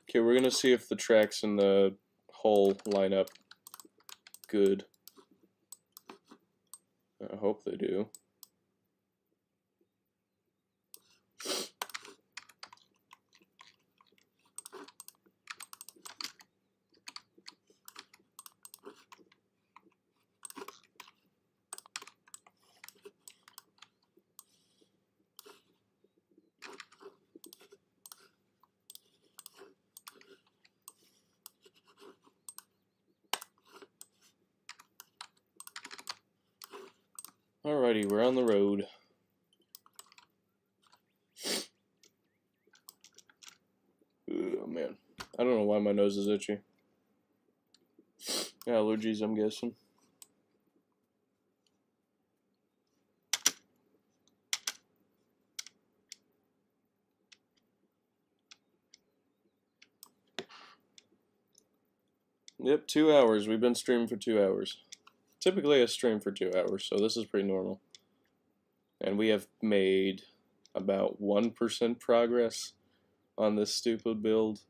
Okay, we're gonna see if the tracks in the hull line up good. I hope they do. Alrighty, we're on the road. Oh man, I don't know why my nose is itchy. Allergies, I'm guessing. Yep, 2 hours. We've been streaming for 2 hours. Typically I stream for 2 hours, so this is pretty normal. And we have made about 1% progress on this stupid build.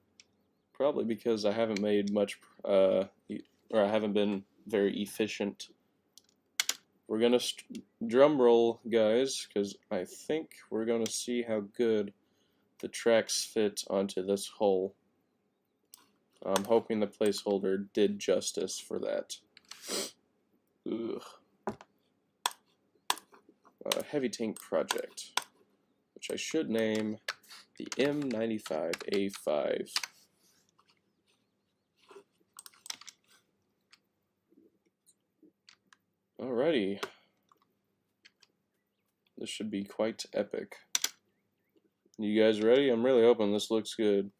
Probably because I haven't made much, or I haven't been very efficient. We're gonna drum roll, guys, because I think we're gonna see how good the tracks fit onto this hull. I'm hoping the placeholder did justice for that. Ugh. Heavy tank project, which I should name the M95A5. Alrighty. This should be quite epic. You guys ready? I'm really hoping this looks good.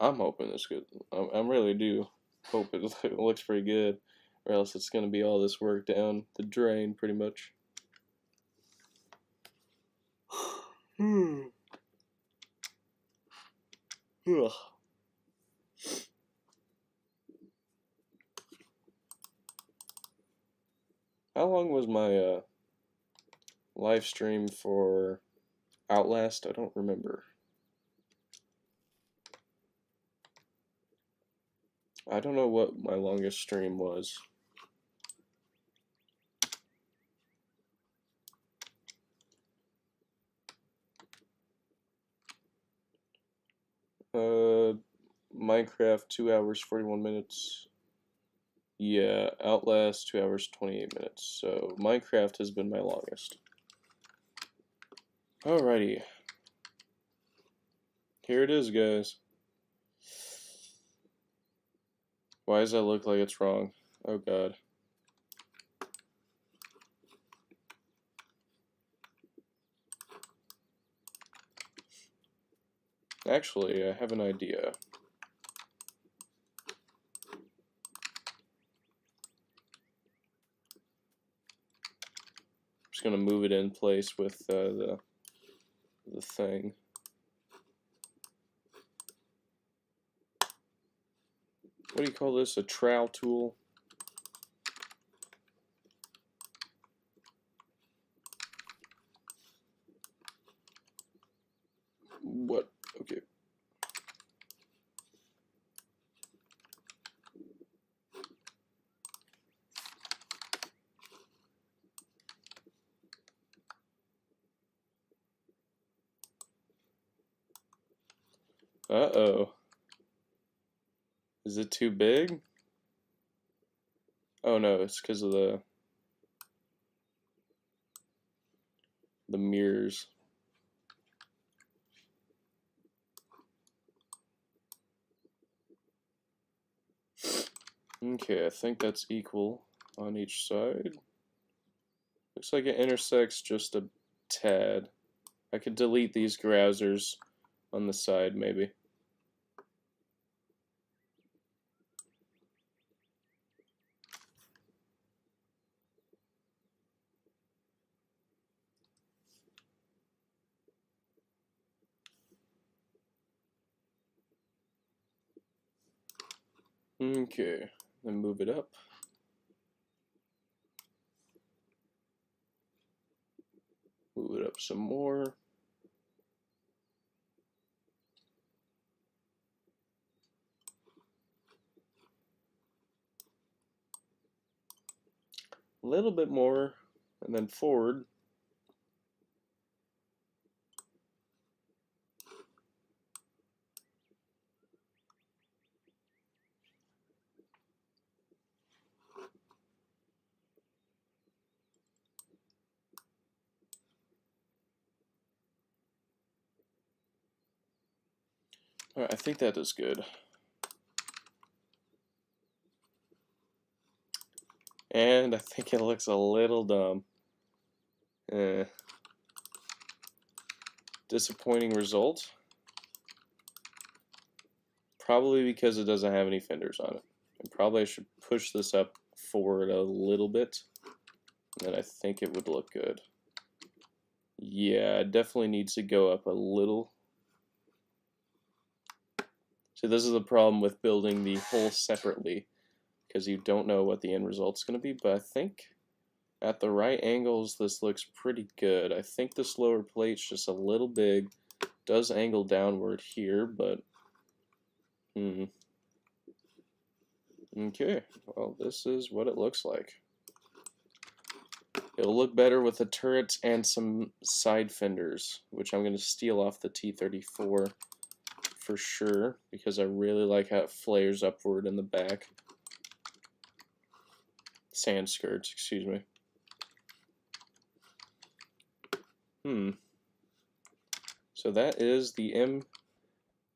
I'm hoping this good. I really do hope it looks pretty good, or else it's going to be all this work down the drain, pretty much. Ugh. How long was my live stream for Outlast? I don't remember. I don't know what my longest stream was. Minecraft 2 hours 41 minutes. Yeah, Outlast 2 hours 28 minutes. So Minecraft has been my longest. Alrighty. Here it is, guys. Why does that look like it's wrong? Oh god. Actually, I have an idea. I'm just gonna move it in place with the thing. What do you call this? A trowel tool? What? Okay. Uh-oh. Is it too big? Oh no, it's because of the mirrors. Okay, I think that's equal on each side. Looks like it intersects just a tad. I could delete these grousers on the side, maybe. Okay, then move it up. Move it up some more. A little bit more, and then forward. Alright, I think that is good. And I think it looks a little dumb. Disappointing result. Probably because it doesn't have any fenders on it. And probably I should push this up forward a little bit. And then I think it would look good. Yeah, it definitely needs to go up a little. So this is the problem with building the whole separately, because you don't know what the end result's going to be, but I think at the right angles this looks pretty good. I think this lower plate's just a little big. Does angle downward here, but okay, well this is what it looks like. It'll look better with the turrets and some side fenders, which I'm going to steal off the T-34 for sure, because I really like how it flares upward in the back. Sand skirts, excuse me. So that is the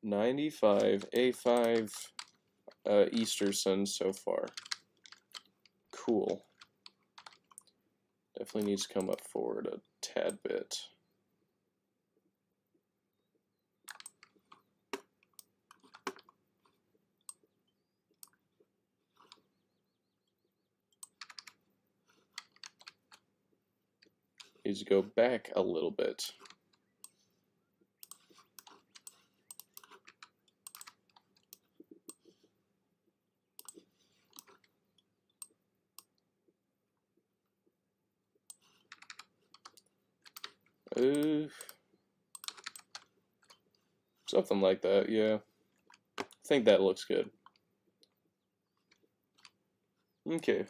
M95A5 Easter Sun so far. Cool. Definitely needs to come up forward a tad bit. Needs to go back a little bit. Something like that, yeah. I think that looks good. Okay.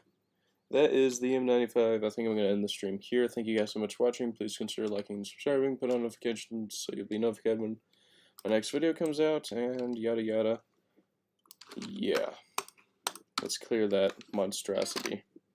That is the M95. I think I'm going to end the stream here. Thank you guys so much for watching. Please consider liking and subscribing. Put on notifications so you'll be notified when my next video comes out. And yada yada. Yeah. Let's clear that monstrosity.